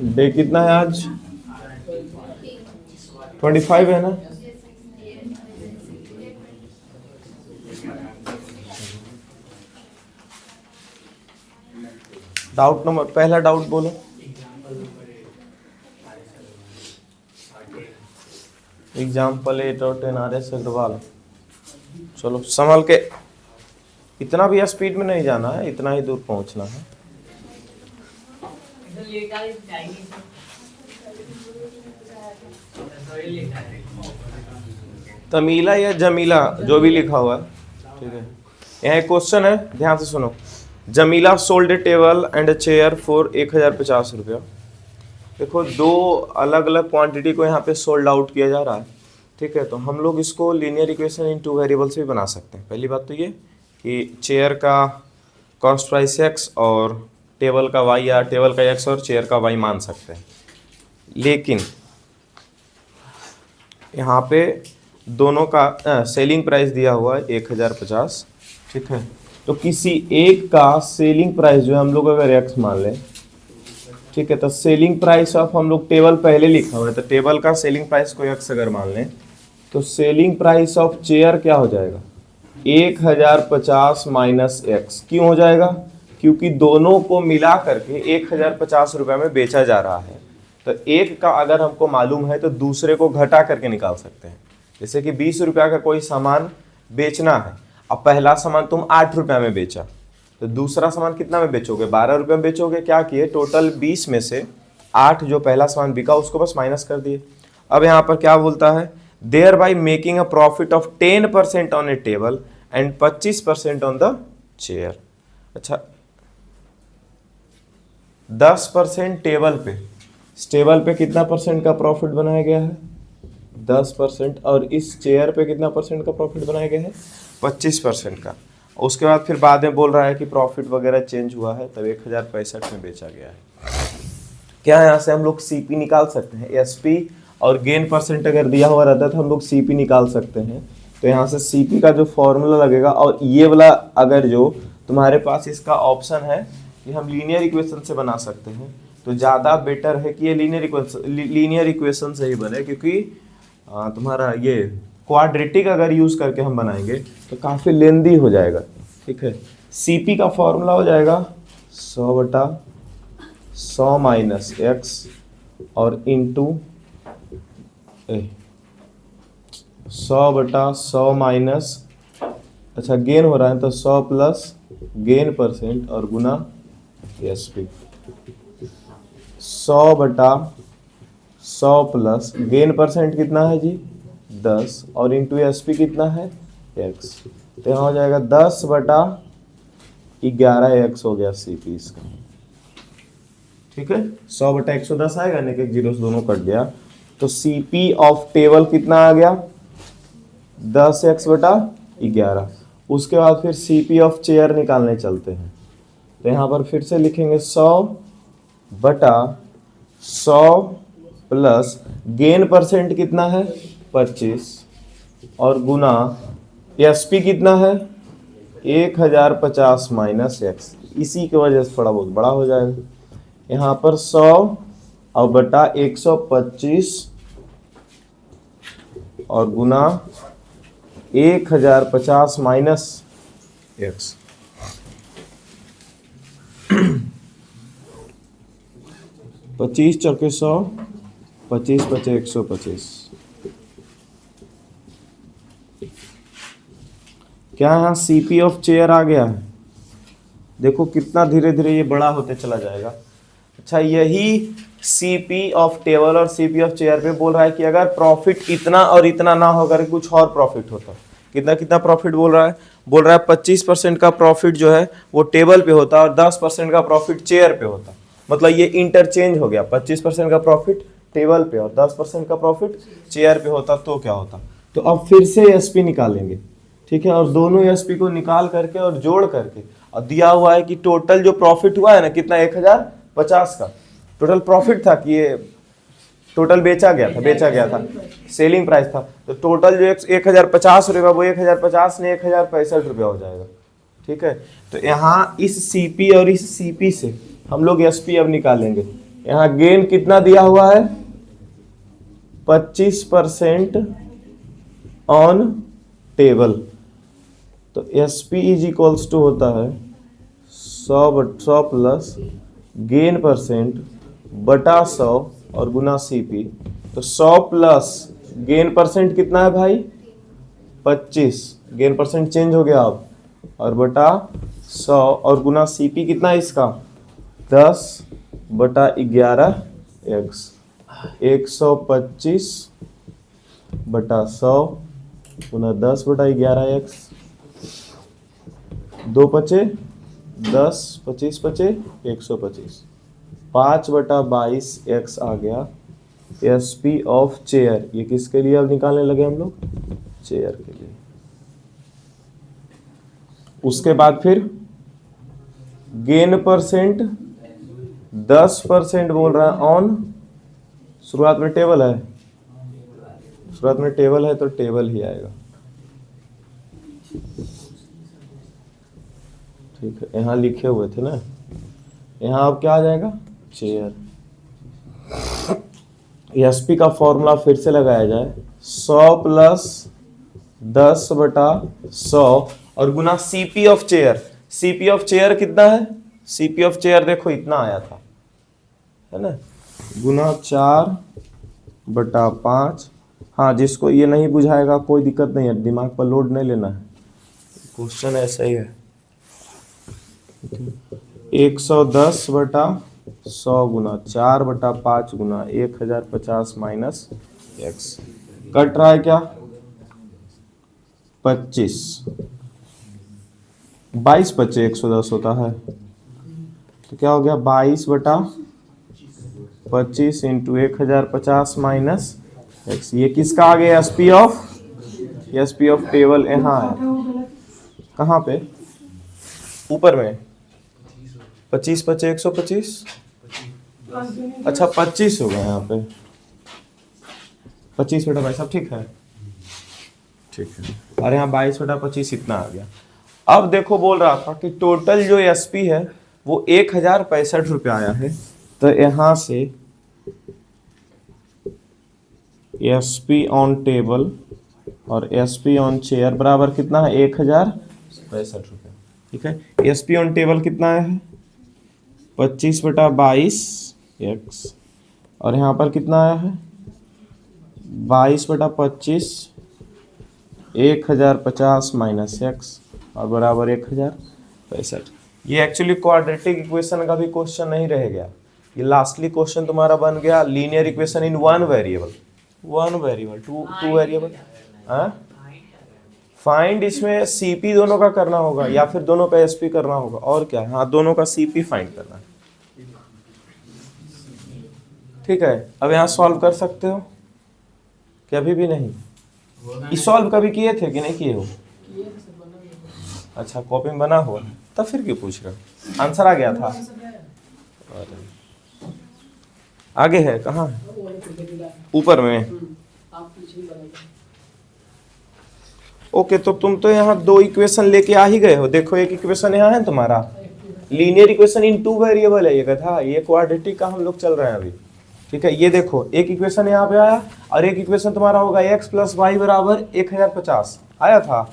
Day कितना है आज? 25 है ना? डाउट नंबर, पहला डाउट बोलो। एग्जाम्पल 8 और 10 RS अग्रवाल। चलो संभल के, इतना भी स्पीड में नहीं जाना है, इतना ही दूर पहुंचना है। तमीला या जमीला जो भी लिखा हुआ है, ठीक है। यहाँ एक क्वेश्चन है, ध्यान से सुनो। Jamila sold A table and a chair for 1050 रुपया। देखो दो अलग अलग क्वांटिटी को यहाँ पे सोल्ड आउट किया जा रहा है, ठीक है। तो हम लोग इसको लीनियर इक्वेशन इन 2 वेरिएबल से भी बना सकते हैं। पहली बात तो ये कि चेयर का कॉस्ट प्राइस x और टेबल का y, या टेबल का x और चेयर का y मान सकते हैं। लेकिन यहाँ पे दोनों का सेलिंग प्राइस दिया हुआ है 1050, ठीक है। तो किसी एक का सेलिंग प्राइस जो है हम लोग अगर x मान लें, ठीक है, तो सेलिंग प्राइस ऑफ, हम लोग टेबल पहले लिखा हुआ है, तो टेबल का सेलिंग प्राइस को x अगर मान लें, तो सेलिंग प्राइस ऑफ चेयर क्या हो जाएगा? 1050 माइनस x। क्यों हो जाएगा? क्योंकि दोनों को मिला करके 1050 रुपये में बेचा जा रहा है। तो एक का अगर हमको मालूम है तो दूसरे को घटा करके निकाल सकते हैं। जैसे कि 20 रुपया का कोई सामान बेचना है, अब पहला सामान तुम 8 रुपये में बेचा, तो दूसरा सामान कितना में बेचोगे? 12 रुपये में बेचोगे। क्या किए? टोटल 20 में से 8 जो पहला सामान बिका उसको बस माइनस कर दिए। अब यहाँ पर क्या बोलता है? Thereby making a profit of 10% on a table and 25% on the chair. अच्छा, 10% टेबल पे कितना परसेंट का प्रॉफिट बनाया गया है? 10%। और इस चेयर पे कितना परसेंट का प्रॉफिट बनाया गया है? 25% का। उसके बाद फिर बाद में बोल रहा है कि प्रॉफिट वगैरह चेंज हुआ है, तब 1065 में बेचा गया है। क्या यहाँ से हम लोग CP निकाल सकते हैं? SP और गेन परसेंट अगर दिया हुआ रहता है तो हम लोग CP निकाल सकते हैं। तो यहाँ से CP का जो फॉर्मूला लगेगा, और ये वाला अगर जो तुम्हारे पास इसका ऑप्शन है कि हम लीनियर इक्वेशन से बना सकते हैं, तो ज़्यादा बेटर है कि ये लीनियर इक्वेशन से ही बने, क्योंकि तुम्हारा ये क्वाड्रेटिक अगर यूज़ करके हम बनाएंगे तो काफ़ी लेंदी हो जाएगा, ठीक है। CP का फॉर्मूला हो जाएगा 100/100 माइनस x और इंटू 100/100 माइनस, अच्छा गेन हो रहा है तो 100 प्लस गेन परसेंट और गुना SP। 100/100 प्लस गेन परसेंट कितना है जी? 10 और इंटू SP कितना है? x। तो यहाँ हो जाएगा 10/11x हो गया CP इसका, ठीक है। 100/110 आएगा, नहीं कि जीरो से दोनों कट गया। तो CP ऑफ टेबल कितना आ गया? 10x/11। उसके बाद फिर CP ऑफ चेयर निकालने चलते हैं। तो यहाँ पर फिर से लिखेंगे 100/100 प्लस गेन परसेंट कितना है? 25 और गुना SP कितना है? 1050 माइनस x। इसी की वजह से थोड़ा बहुत बड़ा हो जाएगा। यहाँ पर 100/125 और गुना 1050 माइनस x। 25 चौके 100, 25 बचे 125। क्या यहाँ CP ऑफ चेयर आ गया है? देखो कितना धीरे धीरे ये बड़ा होते चला जाएगा। अच्छा, यही CP ऑफ टेबल और CP ऑफ चेयर पे बोल रहा है कि अगर प्रॉफिट इतना और इतना ना होकर कुछ और प्रॉफिट होता। कितना कितना प्रॉफिट बोल रहा है? बोल रहा है 25% का प्रॉफिट जो है वो टेबल पे होता और 10% का प्रॉफिट चेयर पे होता। मतलब ये इंटरचेंज हो गया, 25% का प्रॉफिट टेबल पे और 10% का प्रॉफिट चेयर पे होता तो क्या होता? तो अब फिर से SP निकालेंगे, ठीक है। और दोनों SP को निकाल करके और जोड़ करके, और दिया हुआ है कि टोटल जो प्रॉफिट हुआ है ना कितना? 1050 का टोटल प्रॉफिट था कि ये टोटल बेचा गया था, सेलिंग प्राइस था। तो टोटल जो 1050 रुपया वो 1050 ने 1065 रुपया हो जाएगा, ठीक है। तो यहाँ इस सीपी और इस सीपी से हम लोग एसपी अब निकालेंगे। यहाँ गेन कितना दिया हुआ है, 25% ऑन टेबल। तो एसपी इज इक्वल्स टू होता है 100 प्लस गेन परसेंट बटा 100 और गुना सीपी। तो 100 प्लस गेन परसेंट कितना है भाई, 25, गेन परसेंट चेंज हो गया अब, और बटा 100 और गुना सीपी कितना है इसका, 10 बटा 11 एक्स। 125 बटा 100 गुना 10 बटा 11 एक्स। 2 पचे 10, 25 पचे 125, 5 बटा 22 एक्स आ गया। एसपी ऑफ चेयर, ये किसके लिए अब निकालने लगे हम लोग, चेयर के लिए। उसके बाद फिर गेन परसेंट 10% बोल रहा है ऑन, शुरुआत में टेबल है, शुरुआत में टेबल है तो टेबल ही आएगा। ठीक है, यहाँ लिखे हुए थे ना, यहाँ अब क्या आ जाएगा, चेयर। एसपी का फॉर्मूला फिर से लगाया जाए, 100 प्लस 10 बटा 100 और गुना CP of chair. CP of chair कितना है, सीपी ऑफ चेयर देखो इतना आया था, है ना, गुना 4 बटा 5। हाँ, जिसको ये नहीं बुझाएगा कोई दिक्कत नहीं है, दिमाग पर लोड नहीं लेना है, क्वेश्चन ऐसा ही है। 110 बटा 100 गुना 4 बटा 5 गुना 1050 माइनस एक्स। कट रहा है क्या, 25, 22 बचे 110 होता है, तो क्या हो गया 22 बटा 25 इंटू 1050 माइनस एक्स। ये किसका आ गया, SP of, SP of table यहाँ है, कहाँ पे, ऊपर में 25 बचे 125, अच्छा 25 हो गया यहाँ पे, 25 बटा 22, सब ठीक है, ठीक है। और यहाँ 22 बटा 25 इतना आ गया। अब देखो बोल रहा था कि टोटल जो एसपी है वो 1065 रुपया आया है, तो यहाँ से एसपी ऑन टेबल और एसपी ऑन चेयर बराबर कितना है, 1065 रुपया। ठीक है, एसपी ऑन टेबल कितना है, 25 बटा 22 एक्स, और यहाँ पर कितना आया है 22 बटा 25 1050 माइनस एक्स और बराबर 1065। ये एक्चुअली क्वाड्रेटिक इक्वेशन का भी क्वेश्चन नहीं रह गया, ये लास्टली क्वेश्चन तुम्हारा बन गया linear equation in one variable, two variable. Find इसमें सीपी दोनों का करना होगा या फिर दोनों का एसपी करना होगा, और क्या है, हाँ दोनों का सीपी फाइंड करना है। ठीक है, अब यहाँ सॉल्व कर सकते हो कि अभी भी नहीं, इस सॉल्व कभी किए थे कि नहीं किए हो, अच्छा कॉपी में बना हुआ, तब फिर क्यों पूछ रहे हो, आंसर आ गया था, आगे है, कहाँ है, ऊपर में। ओके, तो तुम तो यहाँ 2 इक्वेशन लेके आ ही गए हो, देखो एक इक्वेशन यहाँ है तुम्हारा, लीनियर इक्वेशन इन 2 वेरिएबल है, ये कथा, ये क्वाड्रेटिक का हम लोग चल रहे हैं अभी। ठीक है, ये देखो एक इक्वेशन यहाँ पे आया और एक इक्वेशन तुम्हारा होगा x प्लस वाई बराबर 1050 आया था।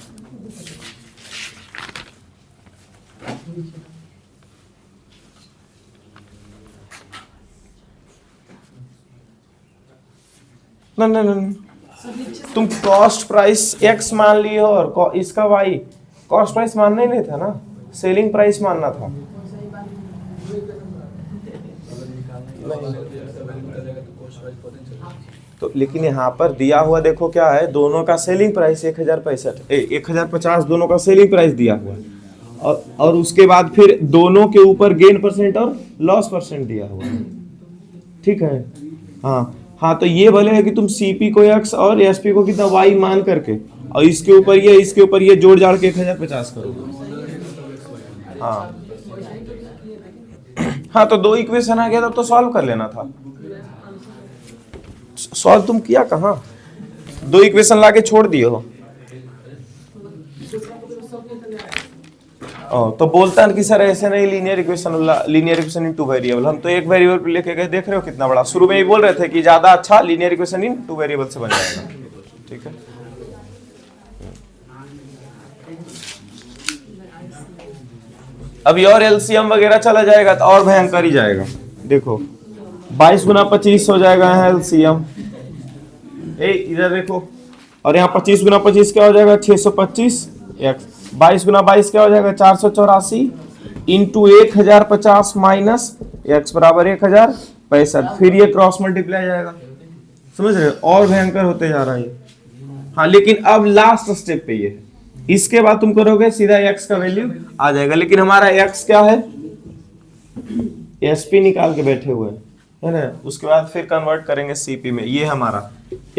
नहीं, तुम कॉस्ट प्राइस x मान लिए हो और इसका y, कॉस्ट प्राइस मानना ही नहीं था ना, सेलिंग प्राइस मानना था। तो लेकिन यहाँ पर दिया हुआ देखो क्या है, दोनों का सेलिंग प्राइस 1050 दोनों का सेलिंग प्राइस दिया हुआ है, और उसके बाद फिर दोनों के ऊपर गेन परसेंट और लॉस परसेंट दिया हुआ है। ठीक है, हाँ, तो ये बोले है कि तुम सीपी को x और एसपी को कितना y मान करके, और इसके ऊपर ये जोड़ जाड़ के 1050 करोगे। हाँ, तो 2 इक्वेशन आ गया तब तो सॉल्व कर लेना था। सॉल्व तुम किया कहाँ, 2 इक्वेशन लाके छोड़ दिए हो। तो बोलता है कि सर ऐसे नहीं linear equation in two variable, हम तो एक वेरिएबल पे लेके गए, देख रहे हो कितना बड़ा। शुरू में ही बोल रहे थे कि ज्यादा अच्छा linear equation in two variable से बन जाएगा। ठीक है, अभी और एलसीएम वगैरह चला जाएगा तो और भयंकर ही जाएगा। देखो 22 गुना 25 हो जाएगा यहाँ एलसीएम, इधर देखो, और यहाँ 25 गुना 25 क्या हो जाएगा 625 एक्स, 22 गुना 22 क्या हो जाएगा 484 इंटू 1050 माइनस एक्स बराबर 1065, फिर ये क्रॉस मल्टीप्लाई जाएगा। समझ रहे हो, और भयंकर होते जा रहा है ये। हाँ लेकिन अब लास्ट स्टेप पे ये है, इसके बाद तुम करोगे सीधा x का वैल्यू आ जाएगा, लेकिन हमारा x क्या है, एसपी निकाल के बैठे हुए है ना। उसके बाद फिर कन्वर्ट करेंगे सीपी में, ये हमारा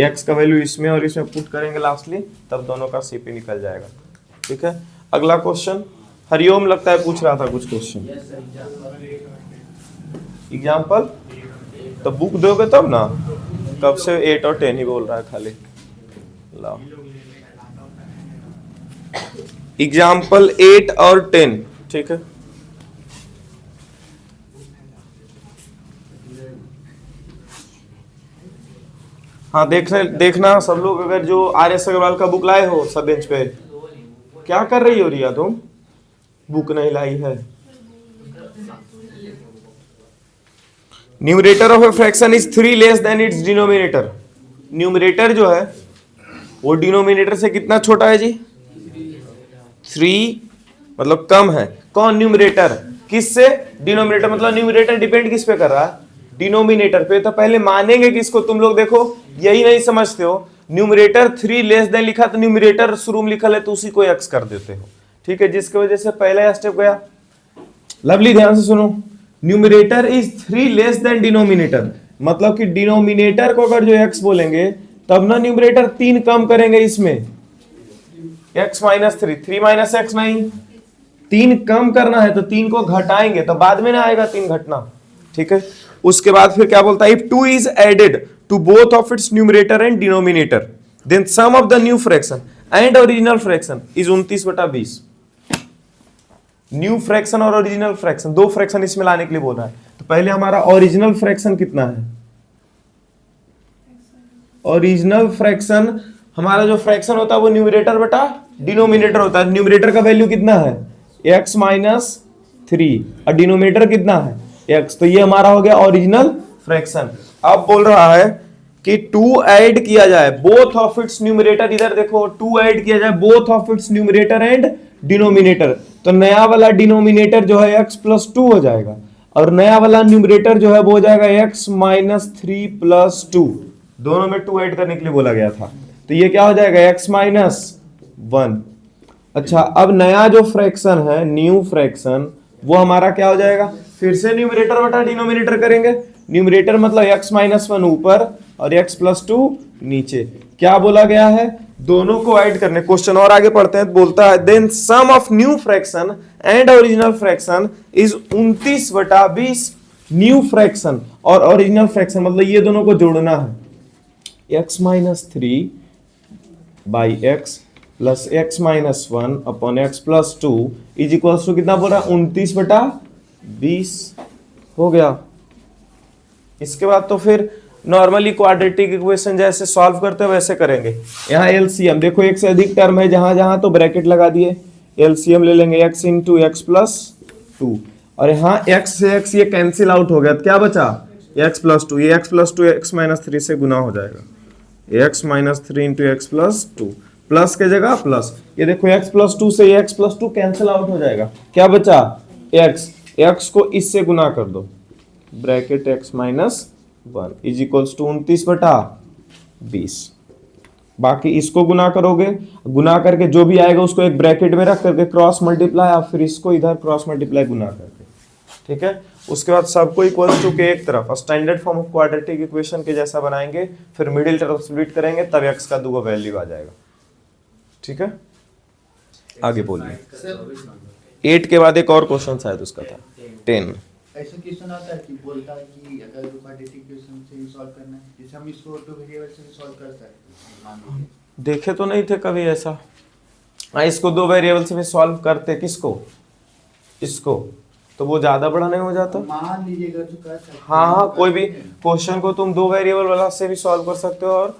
x का वैल्यू इसमें और इसमें पुट करेंगे लास्टली, तब दोनों का सीपी निकल जाएगा। ठीक है, अगला क्वेश्चन हरिओम लगता है पूछ रहा था कुछ क्वेश्चन, एग्जाम्पल तो बुक दोगे तब ना, कब से 8 और 10 ही बोल रहा है खाली। लाओ एग्जाम्पल 8 और 10। ठीक है, हाँ देखना सब लोग, अगर जो आर.एस. अग्रवाल का बुक लाए हो सब बेंच पे, क्या कर रही हो रिया तुम, बुक नहीं लाई है। Numerator of a fraction is 3 less than it's denominator. Numerator जो है वो डिनोमिनेटर से कितना छोटा है जी, 3 मतलब कम है। कौन, न्यूमरेटर, किससे, डिनोमिनेटर, मतलब न्यूमरेटर डिपेंड किस पे कर रहा है, डिनोमिनेटर पे। तो पहले मानेंगे किसको, तुम लोग देखो यही नहीं समझते हो, न्यूमरेटर 3 लेस देन लिखा तो न्यूमरेटर शुरू में लिखा है तो उसी को एक्स कर देते हो। ठीक है, जिसकी वजह से पहला स्टेप गया। लवली ध्यान से सुनो, numerator is 3 less than denominator, मतलब कि डिनोमिनेटर को अगर जो एक्स बोलेंगे तब ना न्यूमरेटर 3 कम करेंगे इसमें, x माइनस 3, 3 माइनस एक्स नहीं, 3 कम करना है तो 3 को घटाएंगे तो बाद में ना आएगा 3 घटना। ठीक है, उसके बाद फिर क्या बोलता है, if 2 is added to both of its numerator and denominator then sum of the new fraction and original fraction is 29/20। New fraction और ओरिजिनल फ्रैक्शन, दो फ्रैक्शन इसमें लाने के लिए बोल रहा है। तो पहले हमारा ओरिजिनल फ्रैक्शन कितना है, ओरिजिनल फ्रैक्शन हमारा जो फ्रैक्शन होता है वो न्यूमरेटर बटा डिनोमिनेटर होता है। न्यूमरेटर का वैल्यू कितना है x माइनस 3 और डिनोमिनेटर कितना है x, तो ये हमारा हो गया ओरिजिनल फ्रैक्शन। अब बोल रहा है कि 2 ऐड किया जाए बोथ ऑफ इट्स न्यूमरेटर, इधर देखो 2 ऐड किया जाए both of its numerator and denominator, तो नया वाला डिनोमिनेटर जो है x प्लस 2 हो जाएगा और नया वाला न्यूमरेटर जो है वो हो जाएगा x माइनस 3 प्लस 2। दोनों में 2 ऐड करने के लिए बोला गया था, तो ये क्या हो जाएगा x माइनस 1। अच्छा, अब नया जो फ्रैक्शन है न्यू फ्रैक्शन वो हमारा क्या हो जाएगा, फिर से न्यूमरेटर बटा डिनोमिनेटर करेंगे। न्यूमरेटर मतलब x माइनस 1 ऊपर और x प्लस 2 नीचे। क्या बोला गया है, दोनों को ऐड करने। क्वेश्चन और आगे पढ़ते हैं, बोलता है then sum of new fraction and original fraction is 29/20। New fraction और ओरिजिनल फ्रैक्शन मतलब ये दोनों को जोड़ना है, x minus 3 by x plus x minus 1 upon x plus 2 is equals to कितना बोल रहा है 29/20 हो गया। इसके बाद तो फिर नॉर्मली क्वाड्रेटिक इक्वेशन जैसे सॉल्व करते हैं वैसे करेंगे। यहाँ एलसीएम देखो, एक से अधिक टर्म है जहां जहां तो ब्रैकेट लगा दिए, एलसीएम ले लेंगे x इंटू एक्स प्लस 2 और यहाँ x से x ये कैंसिल आउट हो गया तो क्या बचा x प्लस 2, ये x प्लस 2 x माइनस 3 से गुना हो जाएगा, x minus 3 into x plus 2, plus के जगह प्लस, ये देखो x प्लस 2 से ये x प्लस 2 कैंसिल आउट हो जाएगा, क्या बचा x को इससे गुना कर दो, bracket x minus 1 is equals to 29/20। बाकी इसको गुना करोगे, गुना करके जो भी आएगा उसको एक ब्रैकेट में रख करके क्रॉस मल्टीप्लाई और फिर इसको इधर क्रॉस मल्टीप्लाई गुना करके। ठीक है, उसके बाद सबको इक्वल्स टू के एक तरफ standard form of quadratic equation के जैसा बनाएंगे, फिर मिडिल टर्म स्प्लिट करेंगे तब x का दूगो वैल्यू आ जाएगा। ठीक है, आगे बोलिए। 8 के बाद एक और क्वेश्चन शायद उसका था 10। ऐसा क्वेश्चन आता है कि बोलता है कि अगर क्वाड्रेटिक इक्वेशन से सॉल्व करना है, जैसे हम इसको टू वेरिएबल से सॉल्व कर सकते हैं, देखे तो नहीं थे कभी ऐसा। इसको 2 वेरिएबल से भी सॉल्व करते, किसको इसको, तो वो ज्यादा बड़ा नहीं हो जाता? मान लीजिएगा जो कर सकते हाँ, कोई भी क्वेश्चन को तुम 2 वेरिएबल वाला से भी सॉल्व कर सकते हो और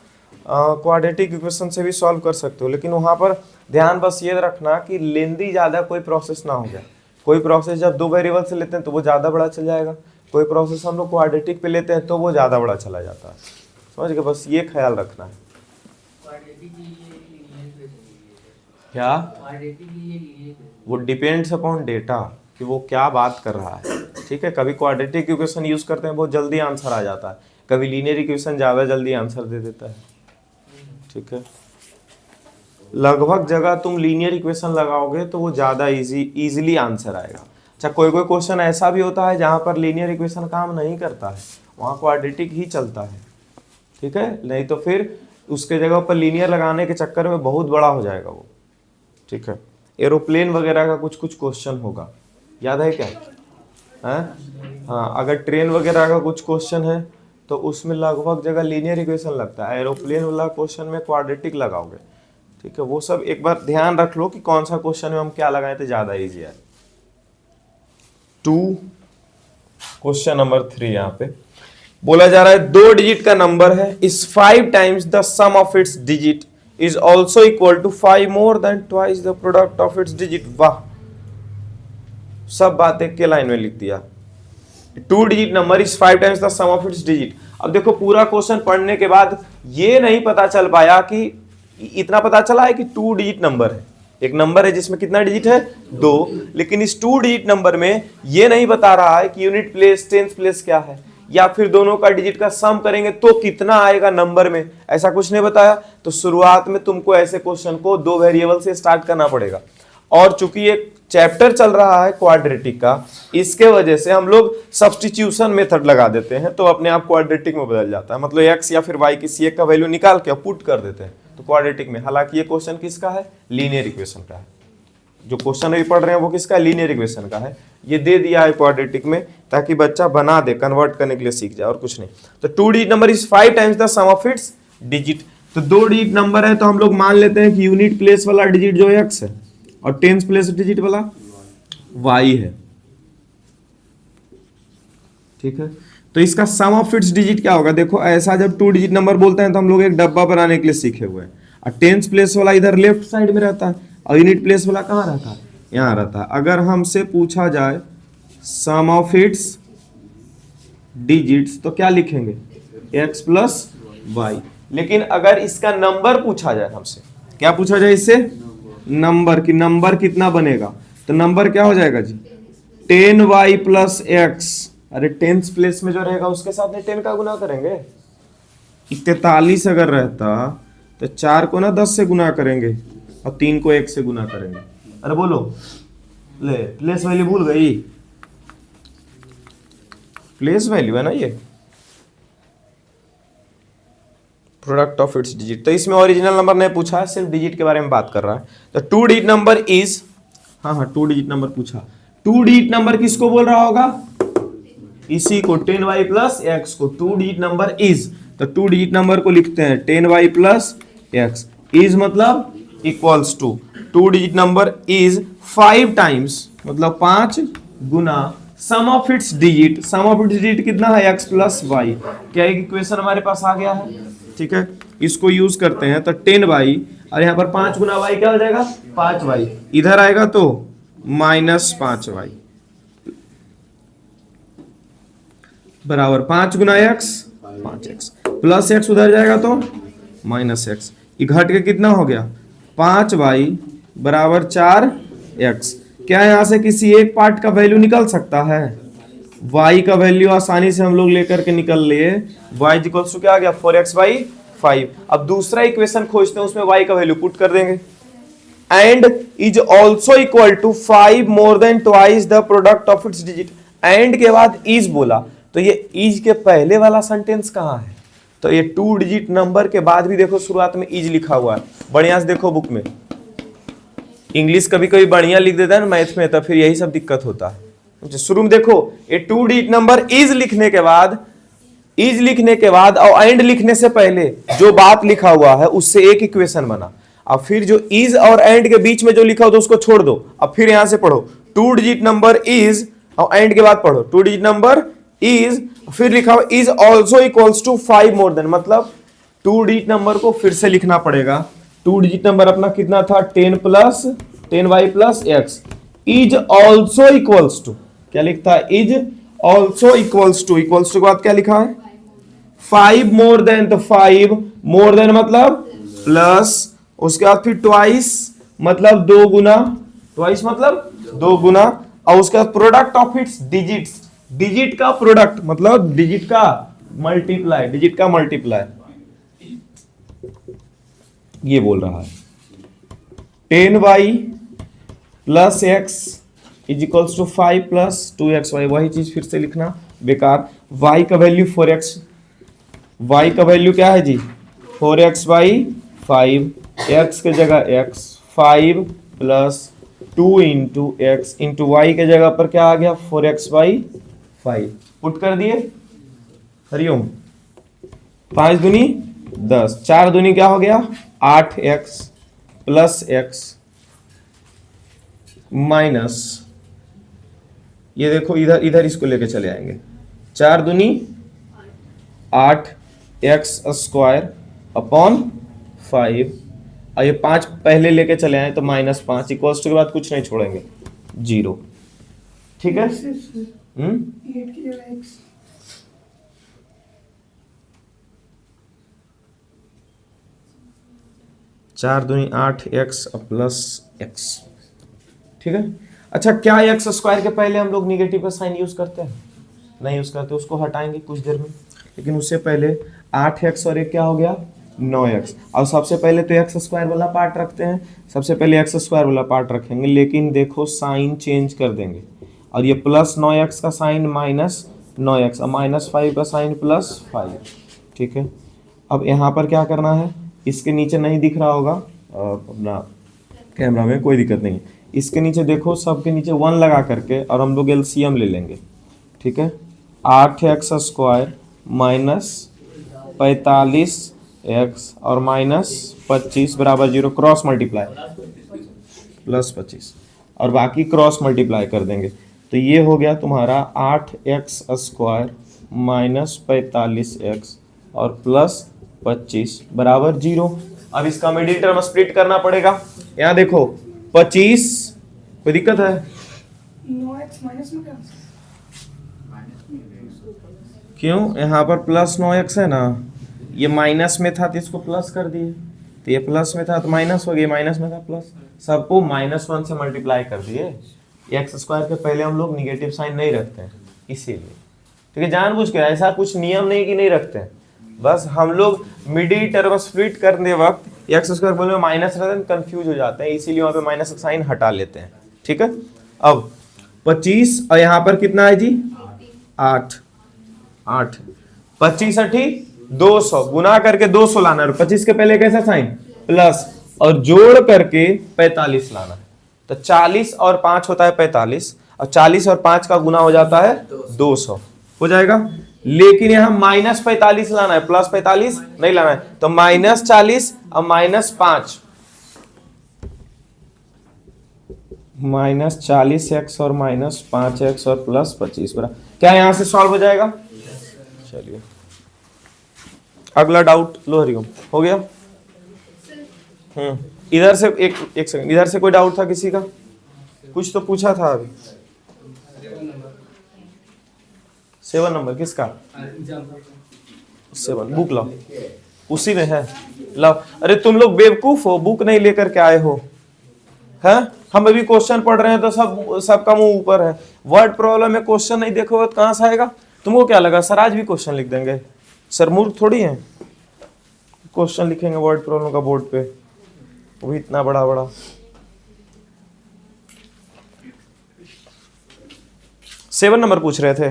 क्वाड्रेटिक इक्वेशन से भी सॉल्व कर सकते हो, लेकिन वहां पर ध्यान बस ये रखना कि लेंदी ज्यादा कोई प्रोसेस ना हो जाए। कोई प्रोसेस जब 2 वेरिएबल से लेते हैं तो वो ज्यादा बड़ा चल जाएगा, कोई प्रोसेस हम लोग क्वाड्रेटिक पे लेते हैं तो वो ज्यादा बड़ा चला जाता है। समझ गए? बस ये ख्याल रखना है। क्या? वो डिपेंड्स अपॉन डेटा कि वो क्या बात कर रहा है। ठीक है, कभी क्वाड्रेटिक इक्वेशन यूज करते हैं बहुत जल्दी आंसर आ जाता है, कभी लीनियर इक्वेशन ज्यादा जल्दी आंसर दे देता है। ठीक है, लगभग जगह तुम लीनियर इक्वेशन लगाओगे तो वो ज्यादा इजीली आंसर आएगा। अच्छा, कोई कोई क्वेश्चन ऐसा भी होता है जहां पर लीनियर इक्वेशन काम नहीं करता है, वहां क्वाड्रेटिक ही चलता है। ठीक है, नहीं तो फिर उसके जगह पर लीनियर लगाने के चक्कर में बहुत बड़ा हो जाएगा वो। ठीक है, एरोप्लेन वगैरह का कुछ कुछ क्वेश्चन होगा, याद है क्या? है? हाँ, अगर ट्रेन वगैरह का कुछ क्वेश्चन है तो उसमें लगभग जगह लीनियर इक्वेशन लगता है, एरोप्लेन वाला क्वेश्चन में क्वाड्रेटिक लगाओगे। ठीक है, वो सब एक बार ध्यान रख लो कि कौन सा क्वेश्चन में हम क्या लगाए तो ज्यादा इजी है। 2 क्वेश्चन नंबर 3 यहाँ पे बोला जा रहा है 2 डिजिट का नंबर है, is 5 times the sum of its digit is also equal to 5 more than twice the product of its digit. वाह, सब बात एक के लाइन में लिख दिया। 2 digit number is 5 times the sum of its digit. अब देखो, पूरा क्वेश्चन पढ़ने के बाद ये नहीं पता चल पाया कि इतना पता चला है कि 2 डिजिट नंबर है, एक नंबर है जिसमें कितना डिजिट है? 2, लेकिन इस 2 डिजिट नंबर में ये नहीं बता रहा है कि यूनिट प्लेस, टेंस प्लेस क्या है, या फिर दोनों का डिजिट का सम करेंगे तो कितना आएगा नंबर में, ऐसा कुछ नहीं बताया। तो शुरुआत में तुमको ऐसे क्वेश्चन को 2 वेरिएबल से स्टार्ट करना पड़ेगा, और चूंकि एक चैप्टर चल रहा है क्वाड्रेटिक का, इसके वजह से हम लोग सब्स्टिट्यूशन मेथड लगा देते हैं तो अपने आप क्वाड्रेटिक में बदल जाता है। मतलब एक्स या फिर वाई किसी एक का वैल्यू निकाल के पुट कर देते हैं तो क्वाड्रेटिक में। हालांकि ये क्वेश्चन किसका है? लीनियर इक्वेशन का है। जो क्वेश्चन अभी पढ़ रहे हैं वो किसका? लीनियर इक्वेशन का है। ये दे दिया है क्वाड्रेटिक में ताकि बच्चा बना दे, कन्वर्ट करने के लिए सीख जाए, और कुछ नहीं। तो 2 digit number is 5 times the sum of its digit. तो 2 डिजिट नंबर है तो हम लोग मान लेते हैं कि यूनिट प्लेस वाला डिजिट जो एक्स है और टेंस प्लेस डिजिट वाला वाई है। ठीक है, तो इसका सम ऑफ इट्स डिजिट क्या होगा? देखो, ऐसा जब 2 डिजिट नंबर बोलते हैं तो हम लोग एक डब्बा बनाने के लिए सीखे हुए हैं, और टेंस प्लेस वाला इधर लेफ्ट साइड में रहता है और यूनिट प्लेस वाला कहाँ रहता है? यहाँ रहता है। अगर हमसे पूछा जाए सम ऑफ इट्स डिजिट्स तो क्या लिखेंगे? x plus y. लेकिन अगर इसका नंबर पूछा जाए हमसे, क्या पूछा जाए इससे? नंबर, कि नंबर कितना बनेगा, तो नंबर क्या हो जाएगा जी? 10y plus x. अरे टेंस प्लेस में जो रहेगा उसके साथ में 10 का गुना करेंगे। 43 अगर रहता तो 4 को ना 10 से गुना करेंगे और 3 को 1 से गुना करेंगे। अरे बोलो, ले प्लेस वैल्यू भूल गई? प्लेस वैल्यू है ना ये, प्रोडक्ट ऑफ इट्स डिजिट। तो इसमें ओरिजिनल नंबर नहीं पूछा है, सिर्फ डिजिट के बारे में बात कर रहा है। तो 2 डिजिट नंबर इज, हाँ 2 डिजिट नंबर पूछा। 2 डिजिट नंबर किसको बोल रहा होगा? इसी को, 10y प्लस एक्स को 2 डिजिट नंबर इज। तो 2 डिजिट नंबर को लिखते हैं 10y प्लस एक्स, इज मतलब equals to 2 digit number is 5 times, मतलब 5 गुना sum of its digit. Sum of its digit कितना है? x plus Y. क्या एक इक्वेशन हमारे पास आ गया है? ठीक है, इसको यूज करते हैं तो 10y, और यहाँ पर 5 गुना y क्या हो जाएगा? 5y। इधर आएगा तो माइनस 5y बराबर 5 गुना x 5x, प्लस x उधर जाएगा तो माइनस x। ये घट के कितना हो गया? 5y बराबर 4x। क्या यहाँ से किसी एक पार्ट का वैल्यू निकल सकता है? y का वैल्यू आसानी से हम लोग लेकर के निकल लिए। y इक्वल्स टू क्या आ गया? 4x/5। अब दूसरा इक्वेशन खोजते हैं, उसमें y का वैल्यू पुट कर देंगे। And is also equal to 5 more than twice the product of its digit. And के बाद इज बोला, तो ये इज के पहले वाला सेंटेंस कहाँ है? तो ये 2 डिजिट नंबर के बाद भी देखो शुरुआत में इज लिखा हुआ है। बढ़िया से देखो बुक में, इंग्लिश कभी कभी बढ़िया लिख देता है ना मैथ में, तो फिर यही सब दिक्कत होता है। शुरू में देखो, ये 2 डिजिट नंबर इज लिखने के बाद और एंड लिखने से पहले जो बात लिखा हुआ है उससे एक इक्वेशन बना। अब फिर जो इज और एंड के बीच में जो लिखा हो तो उसको छोड़ दो। अब फिर यहां से पढ़ो, टू डिजिट नंबर इज, और एंड के बाद पढ़ो, टू डिजिट नंबर इज, फिर लिखा हुआ is also equals to 5 more than, मतलब टू डिजिट नंबर को फिर से लिखना पड़ेगा। टू डिजिट नंबर अपना कितना था, 10y plus x, is also equals to, क्या लिखता है, इज ऑल्सो इक्वल्स टू के बाद क्या लिखा है, 5 मोर देन, तो 5 मोर देन मतलब प्लस, उसके बाद फिर ट्वाइस मतलब दो गुना, ट्वाइस मतलब दो गुना, और उसके बाद product of its digits, digit का प्रोडक्ट मतलब डिजिट का मल्टीप्लाई, ये बोल रहा है 10y plus x is equals to 5 plus 2xy, वही चीज फिर से लिखना बेकार। y का वैल्यू 4x, y का वैल्यू क्या है जी, 4x बाई 5, x के जगह x, 5 plus 2 into x into y के जगह पर क्या आ गया, 4x बाई 5, पुट कर दिए, हरिओम, 5 दूनी 10, 4 दूनी क्या हो गया, 8x प्लस x माइनस, ये देखो इधर इधर इसको लेके चले आएंगे, 4 दूनी 8x स्क्वायर अपॉन 5, और ये 5 पहले लेके चले आए तो -5 इक्वल्स टू के बाद कुछ नहीं छोड़ेंगे, 0, ठीक है। 4 दूनी 8x प्लस x, ठीक है। अच्छा, क्या एक्स स्क्वायर के पहले हम लोग निगेटिव का साइन यूज करते हैं, नहीं यूज करते, उसको हटाएंगे कुछ देर में, लेकिन उससे पहले 8x और एक क्या हो गया, 9x, और सबसे पहले तो एक्स स्क्वायर वाला पार्ट रखते हैं, सबसे पहले एक्स स्क्वायर वाला पार्ट रखेंगे, लेकिन देखो साइन चेंज कर देंगे, और ये प्लस 9x का साइन माइनस 9x, और -5 का साइन +5, ठीक है। अब यहाँ पर क्या करना है, इसके नीचे नहीं दिख रहा होगा अपना कैमरा में, कोई दिक्कत नहीं, इसके नीचे देखो, सबके नीचे 1 लगा करके, और हम लोग एलसीएम ले लेंगे, ठीक है। 8x स्क्वायर माइनस 45x और -25 बराबर 0, क्रॉस मल्टीप्लाई +25, और बाकी क्रॉस मल्टीप्लाई कर देंगे, तो ये हो गया तुम्हारा 8x स्क्वायर माइनस 45x और +25 बराबर 0। अब इसका मिडिल टर्म स्प्लिट करना पड़ेगा, यहाँ देखो 25, कोई दिक्कत है, 9x माइनस में क्या, क्यों, यहाँ पर +9x है ना, ये माइनस में था तो इसको प्लस कर दिए, तो ये प्लस में था तो माइनस हो गया, माइनस में था प्लस, सबको -1 से मल्टीप्लाई कर दिए। एक्स स्क्वायर के पहले हम लोग निगेटिव साइन नहीं रखते हैं, इसीलिए, ठीक है, जानबूझ के, ऐसा कुछ नियम नहीं कि नहीं रखते हैं, बस हम लोग मिडिल टर्म स्प्लिट करने वक्त एक्स स्क्वायर बोलने में माइनस रहते हैं, कंफ्यूज हो जाते हैं, इसीलिए वहाँ पे माइनस का साइन हटा लेते हैं, ठीक है। अब 25 और यहाँ पर कितना है जी, 8, 25 8 200, गुना करके 200 लाना है, 25 के पहले कैसा साइन प्लस, और जोड़ करके 45 लाना है, तो 40 और 5 होता है 45, और 40 और 5 का गुना हो जाता है 200, हो जाएगा। लेकिन यहाँ -45 लाना है, +45 नहीं लाना है, तो -40 और -5, -40x और -5x और +25 बराबर, क्या यहां से सॉल्व हो जाएगा। चलिए अगला डाउट लो, हरिओम, हो गया। इधर से एक सेकंड, इधर से कोई डाउट था किसी का, कुछ तो पूछा था अभी। 7 नंबर किसका, 7 बुक लाओ, उसी में है, लाओ। अरे तुम लोग बेवकूफ हो, बुक नहीं लेकर के आए हो, हैं, हम अभी क्वेश्चन पढ़ रहे हैं तो सबका मुंह ऊपर है, वर्ड प्रॉब्लम में क्वेश्चन नहीं देखोगे तो कहां से आएगा। तुमको क्या लगा सर आज भी क्वेश्चन लिख देंगे, सर मूर्ख थोड़ी है, क्वेश्चन लिखेंगे वर्ड प्रॉब्लम का बोर्ड पे, वो भी इतना बड़ा बड़ा। 7 नंबर पूछ रहे थे,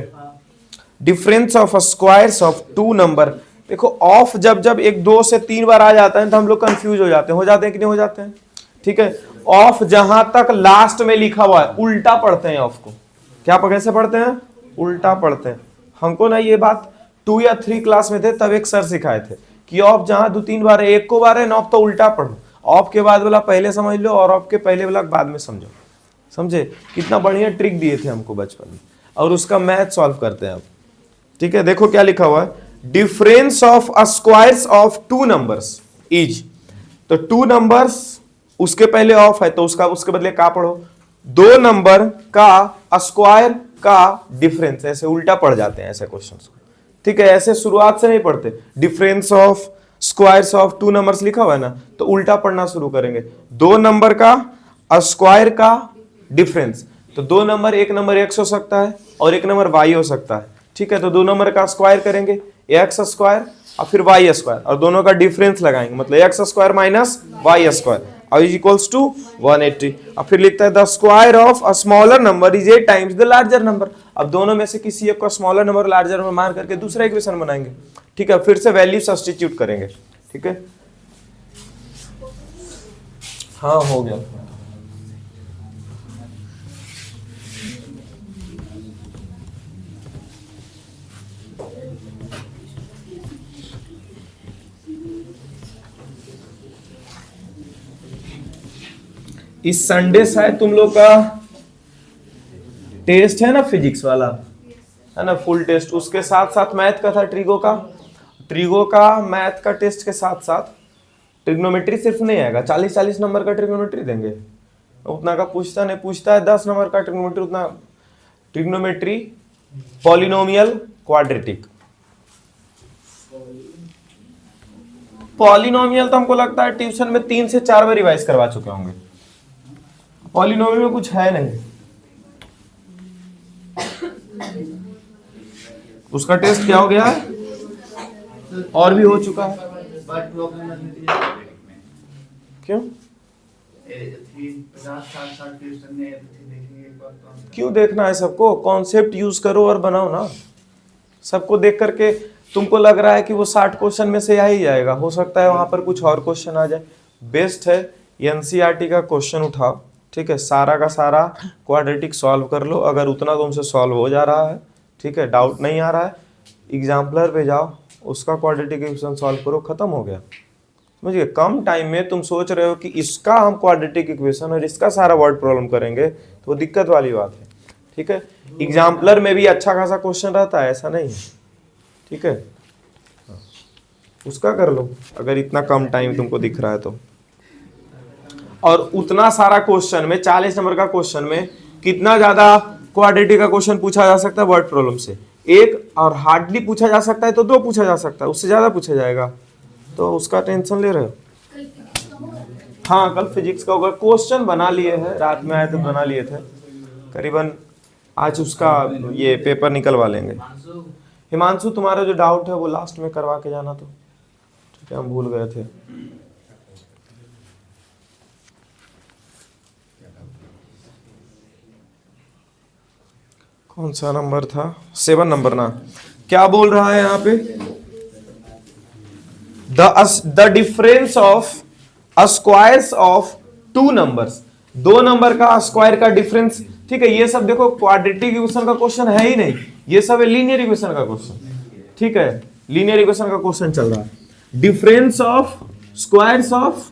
difference of squares of 2 number. देखो ऑफ जब जब 1 2 से 3 बार आ जाता है तो हम लोग कंफ्यूज हो जाते हैं कि नहीं हो जाते हैं, ठीक है। ऑफ जहां तक लास्ट में लिखा हुआ है उल्टा पढ़ते हैं ऑफ को, क्या कैसे पढ़ते हैं, उल्टा पढ़ते हैं। हमको ना ये बात 2 या 3 क्लास में थे तब एक सर सिखाए थे कि ऑफ जहां 2 3 बार है, एक को बार है, ऑफ तो उल्टा पढ़ो, ऑफ के बाद वाला पहले समझ लो और ऑफ के पहले वाला बाद में समझो, समझे? कितना बढ़िया ट्रिक दिए थे हमको बचपन में, और उसका मैथ सॉल्व करते हैं अब। ठीक है, देखो क्या लिखा हुआ है, difference of squares of two numbers is, तो टू नंबर्स उसके पहले ऑफ है तो उसके बदले का पढ़ो, दो नंबर का स्क्वायर का डिफरेंस, ऐसे उल्टा पढ़ जाते हैं ऐसे क्वेश्चंस को। ठीक है, ऐसे शुरुआत से नहीं पढ़ते, difference of squares of two numbers लिखा हुआ है ना, तो उल्टा पढ़ना शुरू करेंगे, दो नंबर का स्क्वायर का डिफरेंस, तो दो नंबर, एक नंबर x हो सकता है और एक नंबर y हो सकता है। ठीक है, तो दो नंबर का स्क्वायर करेंगे x स्क्वायर और फिर y स्क्वायर, और दोनों का डिफरेंस लगाएंगे, मतलब x square minus y square और इज इक्वल्स टू 180। अब फिर लिखता है the square of a smaller number is 8 times the larger number. अब दोनों में से किसी एक को स्मॉलर नंबर लार्जर नंबर मान करके दूसरा इक्वेशन बनाएंगे। ठीक है, फिर से वैल्यू सब्स्टिट्यूट करेंगे। ठीक है, हाँ हो गया। इस संडे शायद तुम लोग का टेस्ट है ना, फिजिक्स वाला है ना, फुल टेस्ट, उसके साथ साथ मैथ का था, ट्रिगो का मैथ का टेस्ट के साथ साथ ट्रिग्नोमेट्री सिर्फ नहीं आएगा, 40-40 नंबर का ट्रिग्नोमेट्री देंगे, उतना का पूछता नहीं, पूछता है 10 नंबर का ट्रिग्नोमेट्री, उतना ट्रिग्नोमेट्री, पॉलिनोमियल, क्वाड्रेटिक। पॉलिनोमियल तो हमको लगता है ट्यूशन में 3 से 4 बार रिवाइज करवा चुके होंगे, पॉलिनोमियल में कुछ है नहीं, उसका टेस्ट क्या हो गया है और भी हो चुका है। क्यों? 50-60 क्यों देखना है सबको, कॉन्सेप्ट यूज करो और बनाओ ना। सबको देख करके तुमको लग रहा है कि वो 60 क्वेश्चन में से आ ही जाएगा, हो सकता है वहां पर कुछ और क्वेश्चन आ जाए। बेस्ट है एनसीईआरटी का क्वेश्चन उठाओ, ठीक है, सारा का सारा क्वाड्रेटिक सॉल्व कर लो, अगर उतना तुमसे सॉल्व हो जा रहा है, ठीक है, डाउट नहीं आ रहा है, एग्जाम्पलर पे जाओ, उसका क्वाड्रेटिक इक्वेशन सॉल्व करो, खत्म हो गया। समझिए, कम टाइम में तुम सोच रहे हो कि इसका हम क्वाड्रेटिक इक्वेशन और इसका सारा वर्ड प्रॉब्लम करेंगे, तो दिक्कत वाली बात है। ठीक है, एग्जाम्पलर में भी अच्छा खासा क्वेश्चन रहता है, ऐसा नहीं है। ठीक है, उसका कर लो अगर इतना कम टाइम तुमको दिख रहा है तो। और उतना सारा क्वेश्चन में, 40 नंबर का क्वेश्चन में कितना ज्यादा क्वाड्रेटिक का क्वेश्चन पूछा जा सकता है वर्ड प्रॉब्लम से, एक, और हार्डली पूछा जा सकता है तो 2 पूछा जा सकता है, उससे ज्यादा पूछा जाएगा, तो उसका टेंशन ले रहे हो। हाँ, कल फिजिक्स का होगा, क्वेश्चन बना लिए हैं, रात में आए तो बना लिए थे, करीबन आज उसका ये पेपर निकलवा लेंगे। हिमांशु, तुम्हारा जो डाउट है वो लास्ट में करवा के जाना, तो ठीक है, हम भूल गए थे। कौन सा नंबर था? 7 नंबर ना, क्या बोल रहा है यहाँ पे, the difference of squares of two numbers, दो नंबर का स्क्वायर का डिफरेंस। ठीक है, ये सब देखो क्वाड्रेटिक इक्वेशन का क्वेश्चन है ही नहीं, ये सब है लीनियर इक्वेशन का क्वेश्चन। ठीक है, लीनियर इक्वेशन का क्वेश्चन चल रहा है, difference of squares of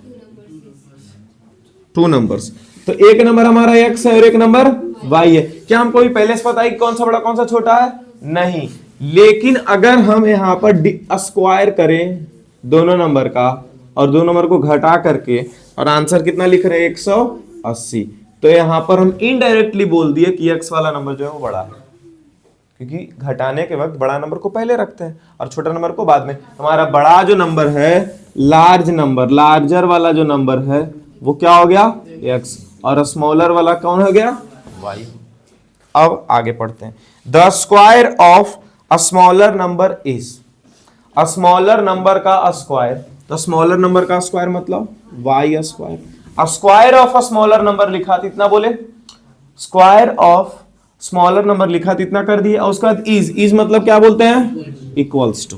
two numbers, तो एक नंबर हमारा x है और एक नंबर y है। क्या हमको भी पहले से पता है कि कौन सा बड़ा कौन सा छोटा है? नहीं, लेकिन अगर हम यहाँ पर स्क्वायर करें दोनों नंबर का और दो नंबर को घटा करके और आंसर कितना लिख रहे हैं 180, तो यहाँ पर हम इनडायरेक्टली बोल दिए कि x वाला नंबर जो है वो बड़ा है, क्योंकि घटाने के वक्त बड़ा नंबर को पहले रखते हैं और छोटा नंबर को बाद में। हमारा बड़ा जो नंबर है, लार्ज नंबर, लार्जर वाला जो नंबर है वो क्या हो गया x, और स्मॉलर वाला कौन हो गया y। अब आगे पढ़ते हैं, the square of a smaller number is, smaller number का स्क्वायर, तो स्मॉलर नंबर का स्क्वायर मतलब y square, square of a smaller number लिखा तो इतना बोले, स्क्वायर ऑफ स्मॉलर नंबर लिखा तो इतना कर दिए, और उसके बाद इज मतलब क्या बोलते हैं, इक्वल्स टू,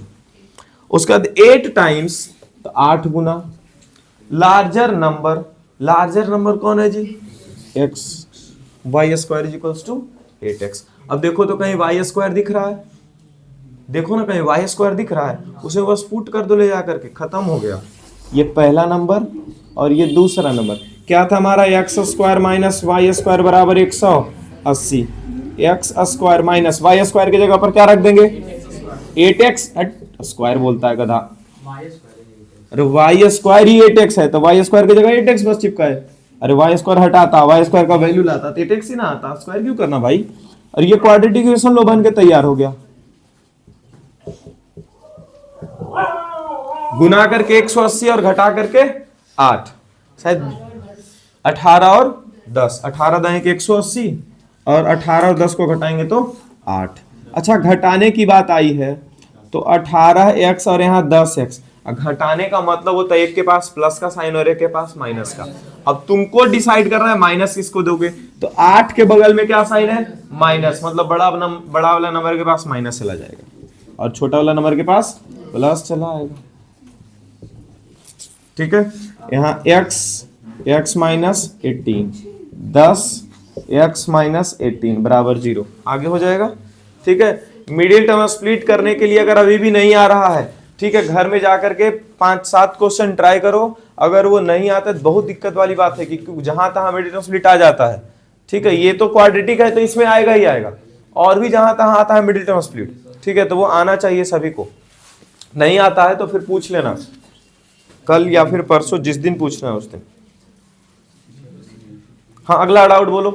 उसके बाद 8 टाइम्स, तो 8 गुना लार्जर नंबर, लार्जर नंबर कौन है जी, x, y square is equals to 8x। अब देखो तो कहीं y स्क्वायर दिख रहा है, देखो ना कहीं y स्क्वायर दिख रहा है, उसे बस पुट कर दो ले जा करके, खत्म हो गया। ये पहला नंबर और ये दूसरा नंबर, क्या था हमारा x square minus y square बराबर 180। X square minus y square की जगह पर क्या रख देंगे 8x, स्क्वायर बोलता है गधा, अरे वाई स्क्वायर ही 8x है तो वाई स्क्वायर की जगह 8x बस चिपका है। अरे वाई स्क्वायर हटाता, वाई स्क्वायर का वैल्यू लाता तो 8x ही ना आता, स्क्वायर क्यों करना भाई। और ये क्वाड्रेटिक इक्वेशन लो बन के तैयार हो गया। गुना करके 180 और घटा करके 8, शायद 18 और 10, 18 दाएं 180 और 18 और 10 को घटाएंगे तो 8। अच्छा घटाने की बात आई है तो 18x और यहाँ 10x, घटाने का मतलब होता है एक के पास प्लस का साइन और एक के पास माइनस का। अब तुमको डिसाइड करना है माइनस किसको दोगे, तो 8 के बगल में क्या साइन है माइनस, मतलब बड़ा वाला नंबर के पास माइनस चला जाएगा और छोटा वाला नंबर के पास प्लस चला आएगा। ठीक है, यहाँ x माइनस 18, 10x माइनस 18 बराबर 0 आगे हो जाएगा। ठीक है, मिडिल टर्म स्प्लिट करने के लिए अगर अभी भी नहीं आ रहा है, ठीक है, घर में जाकर के 5-7 क्वेश्चन ट्राई करो, अगर वो नहीं आता तो बहुत दिक्कत वाली बात है कि जहां तहां मिडिल टर्म स्प्लिट आ जाता है। ठीक है, ये तो क्वाड्रेटिक है तो इसमें आएगा ही आएगा, और भी जहां तहां आता है मिडिल टर्म स्प्लिट। ठीक है, तो वो आना चाहिए सभी को, नहीं आता है तो फिर पूछ लेना कल या फिर परसों, जिस दिन पूछना है उस दिन। हाँ अगला डाउट बोलो।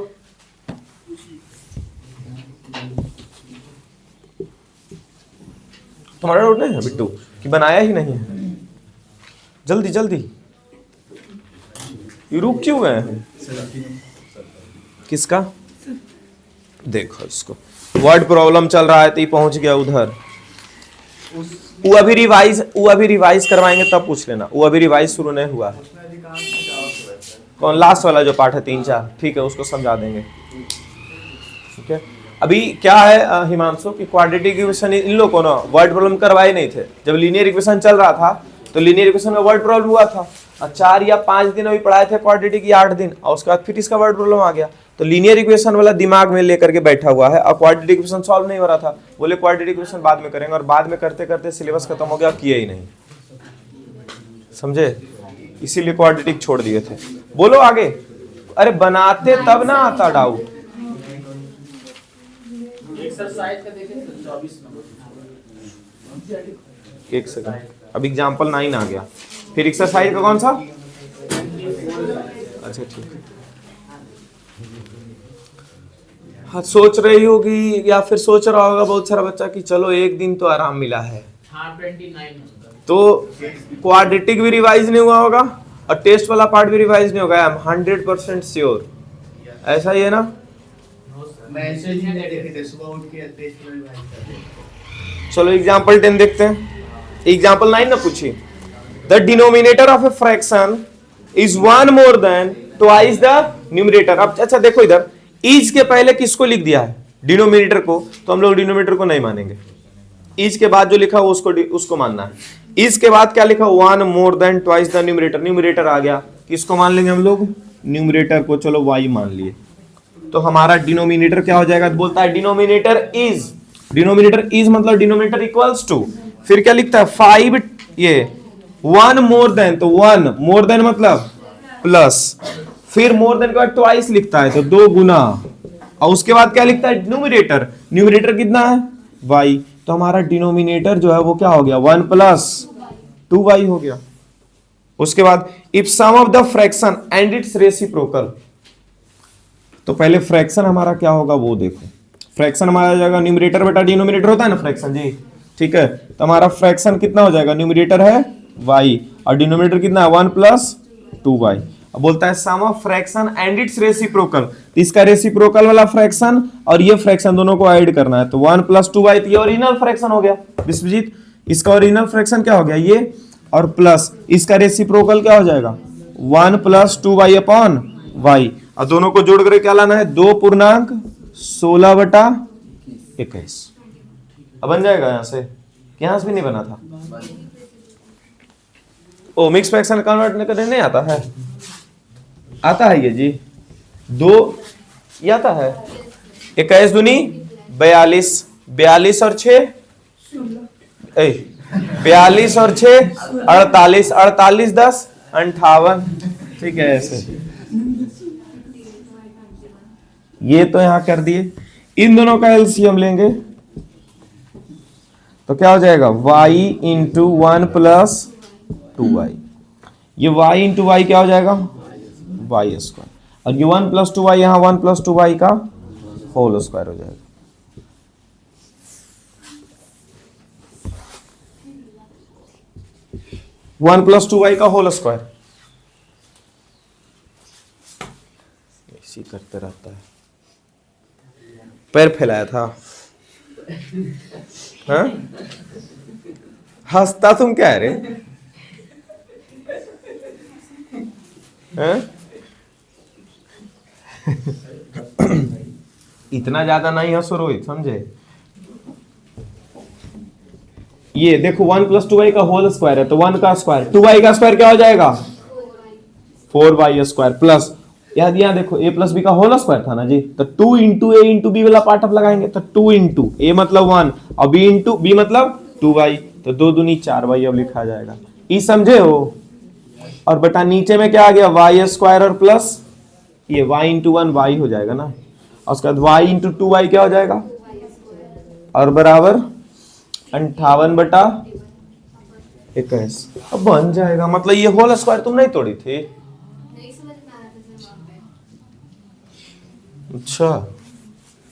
तुम्हारा डाउट नहीं है बिट्टू कि बनाया ही नहीं है? जल्दी जल्दी, ये रुक क्यों गए हैं? किसका? देखो इसको, वर्ड प्रॉब्लम चल रहा है तो ये पहुंच गया उधर। वो अभी रिवाइज करवाएंगे तब पूछ लेना, वो अभी रिवाइज शुरू नहीं हुआ है। कौन? लास्ट वाला जो पार्ट है 3-4, ठीक है, उसको समझा देंगे। ठीक है, अभी क्या है हिमांशु कि क्वाड्रेटिक इक्वेशन इन लोगों को ना वर्ड प्रॉब्लम करवाए नहीं थे। जब लीनियर इक्वेशन चल रहा था तो लीनियर इक्वेशन में वर्ड प्रॉब्लम हुआ था, 4 या 5 दिन अभी पढ़ाए थे क्वाड्रेटिक, या 8 दिन, और उसके बाद फिर इसका वर्ड प्रॉब्लम आ गया। तो लीनियर इक्वेशन वाला दिमाग में लेकर के बैठा हुआ है और क्वाड्रेटिक इक्वेशन सॉल्व नहीं हो रहा था, बोले क्वाड्रेटिक इक्वेशन बाद में करेंगे, और बाद में करते करते सिलेबस खत्म हो गया, किए ही नहीं, समझे, इसीलिए क्वाड्रेटिक छोड़ दिए थे। बोलो आगे। अरे बनाते तब ना आता डाउट। एक्सरसाइज का देखें तो 24 नंबर। एक सेकंड, अब एग्जांपल 9 आ गया, फिर एक्सरसाइज का कौन सा? अच्छा ठीक है, हाँ सोच रही होगी या फिर सोच रहा होगा बहुत सारा बच्चा कि चलो एक दिन तो आराम मिला है। हाँ 29 तो क्वाड्रेटिक भी रिवाइज नहीं हुआ होगा और टेस्ट वाला पार्ट भी रिवाइज नहीं होगा, आई एम 100% श्योर। ऐसा ही है ना? मैसेज ही नहीं देखे थे, सुबह उठ के टेस्ट में रिवाइज करते। चलो एग्जांपल 10 देखते हैं। एग्जांपल 9 ना पूछिए। The denominator of a fraction is 1 more than twice the numerator. अब अच्छा देखो इधर, इज के पहले किसको लिख दिया है? डिनोमिनेटर को, तो हम लोग डिनोमिनेटर को नहीं मानेंगे। इज के बाद जो लिखा हो उसको मानना है। इज के बाद क्या लिखा? 1 more than twice the numerator. Numerator आ गया, किसको मान लेंगे हम लोग? न्यूमरेटर को। चलो y मान लिए, तो हमारा डिनोमिनेटर क्या हो जाएगा? बोलता है डिनोमिनेटर इज, डिनोमिनेटर इज मतलब डिनोमिनेटर इक्वल्स टू, फिर क्या लिखता है? 5, ये 1 मोर देन, तो 1 मोर देन मतलब प्लस, फिर मोर देन के बाद ट्वाइस लिखता है तो 2 गुना, और उसके बाद क्या लिखता है? न्यूमरेटर। न्यूमरेटर कितना है? y। तो हमारा डिनोमिनेटर जो है वो क्या हो गया? 1 प्लस 2y हो गया। उसके बाद if sum of the fraction and its reciprocal, तो पहले फ्रैक्शन हमारा क्या होगा वो देखो। फ्रैक्शन हमारा जाएगा न्यूमरेटर बटा डिनोमिनेटर, होता है ना फ्रैक्शन जी, ठीक है। तो हमारा फ्रैक्शन कितना हो जाएगा? न्यूमरेटर है y और डिनोमिनेटर कितना है? 1 प्लस 2y। अब बोलता है sum of fraction and its reciprocal, तो इसका रेसिप्रोकल वाला फ्रैक्शन और ये फ्रैक्शन दोनों को ऐड करना है, तो 1 प्लस 2y, तो ये ओरिजिनल फ्रैक्शन हो गया विश्वजीत। इसका ओरिजिनल फ्रैक्शन क्या हो गया? ये, और प्लस इसका रेसिप्रोकल क्या हो जाएगा? 1 प्लस 2y अपॉन y, और दोनों को जोड़ कर क्या लाना है? 2 पूर्णांक 16 बटा 21। अब बन जाएगा यहां से, यहां से भी नहीं बना था। ओ मिक्स फ्रैक्शन कन्वर्ट करने नहीं आता है? आता है ये जी, 2 ये आता है। 21 दूनी 42, 42 और 6 48 और 6 48, 10 58, ठीक है ऐसे। ये तो यहां कर दिए, इन दोनों का एलसीएम लेंगे तो क्या हो जाएगा y इंटू 1 प्लस 2y। ये y इंटू वाई क्या हो जाएगा y स्क्वायर, और ये 1 प्लस 2y यहां 1 प्लस 2y का होल स्क्वायर हो जाएगा। वन प्लस 2y का होल स्क्वायर, ऐसी करते रहता है, पैर फैलाया था। हाँ? हंसता तुम क्या है रे? हाँ? इतना ज्यादा नहीं हंसो रोहित, समझे? ये देखो 1 प्लस 2y का होल स्क्वायर है तो 1 का स्क्वायर, 2y का स्क्वायर क्या हो जाएगा 4y स्क्वायर प्लस, यहाँ देखो a प्लस बी का होल स्क्वायर था ना जी, तो 2 इंटू ए इंटू बी वाला पार्ट अब लगाएंगे, तो 2 इंटू ए मतलब 1 और b इंटू बी मतलब 2y, तो 2 दूनी 4y अब लिखा जाएगा। ई समझे हो? और बेटा नीचे में क्या आ गया y स्क्वायर और प्लस ये y इंटू 1 y हो जाएगा ना, और उसके बाद y इंटू 2y क्या हो जाएगा और बराबर 58/21। अब बन जाएगा, मतलब ये होल स्क्वायर तुम नहीं तोड़ी थी? नहीं समझ में आ रहा था सर वहाँ पे। अच्छा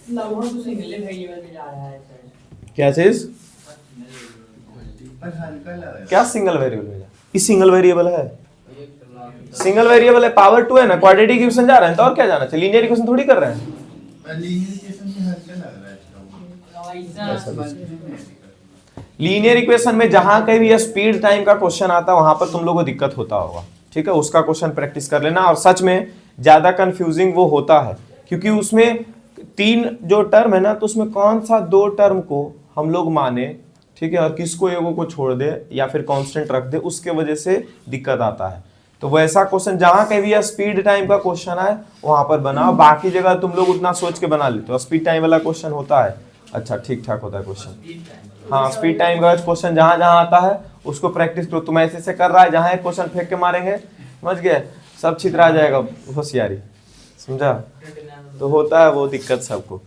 लगभग तो सिंगल वेरिएबल में जा रहा है सर। क्या चीज? पर हल्का लग रहा है। क्या सिंगल वेरिएबल में जा? ये सिंगल वेरिएबल है, सिंगल वेरिएबल है, पावर 2 है ना, क्वाड्रेटिक इक्वेशन जा रहा है तो और क्या जाना चाहिए, लीनियर इक्वेशन थोड़ी कर रहे हैं। लीनियर इक्वेशन में हल्का लग रहा है लीनियर इक्वेशन में जहां कहीं भी स्पीड टाइम का क्वेश्चन आता है वहां पर तुम लोगों को दिक्कत होता होगा, ठीक है, उसका क्वेश्चन प्रैक्टिस कर लेना। और सच में ज्यादा कंफ्यूजिंग वो होता है क्योंकि उसमें 3 जो टर्म है ना, तो उसमें कौन सा 2 टर्म को हम लोग माने, ठीक है, और किसको एगो को छोड़ दे या फिर कांस्टेंट रख दे, उसके वजह से दिक्कत आता है। तो वैसा क्वेश्चन जहां कहीं भी स्पीड टाइम का क्वेश्चन आए वहां पर बनाओ, बाकी जगह तुम लोग उतना सोच के बना लेते हो। स्पीड टाइम वाला क्वेश्चन होता है, अच्छा ठीक ठाक होता है क्वेश्चन, हाँ स्पीड टाइम का क्वेश्चन जहां जहां आता है उसको प्रैक्टिस करो। तुम ऐसे से कर रहा है, जहां एक क्वेश्चन फेंक के मारेंगे, समझ गए, सब छितरा जाएगा, होशियारी, समझा? तो होता है वो दिक्कत सबको।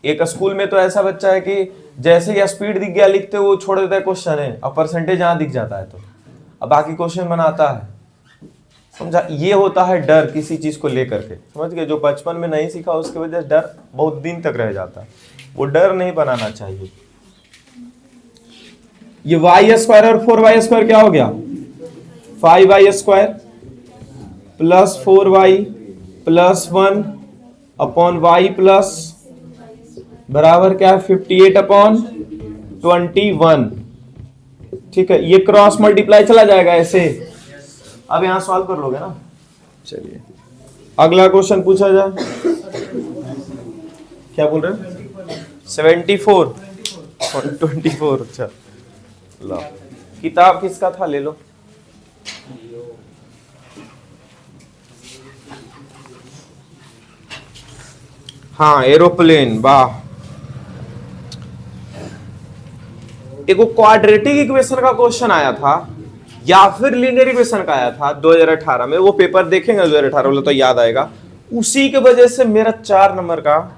एक स्कूल में तो ऐसा बच्चा है कि जैसे ही स्पीड दिख गया लिखते वो छोड़ देता है क्वेश्चन है, और परसेंटेज जहां दिख जाता है तो अब बाकी क्वेश्चन बनाता है, समझा? ये होता है डर किसी चीज को लेकर के, समझ गए? जो बचपन में नहीं सीखा उसकी वजह से डर बहुत दिन तक रह जाता है, वो डर नहीं बनाना चाहिए। ये y स्क्वायर और 4y स्क्वायर क्या हो गया 5y square plus 4y plus 1 upon y plus बराबर क्या है 58/21, ठीक है। ये क्रॉस मल्टीप्लाई चला जाएगा ऐसे, अब यहां सॉल्व कर लोगे ना। चलिए अगला क्वेश्चन पूछा जाए, क्या बोल रहे हैं 74 और 24, अच्छा लो किताब किसका था ले लो। हाँ एरोप्लेन, वाह। एक क्वाड्रेटिक इक्वेशन का क्वेश्चन आया था या फिर लीनियर इक्वेशन का आया था 2018 में, वो पेपर देखेंगे 2018 वाला तो याद आएगा। उसी के वजह से मेरा 4 नंबर का,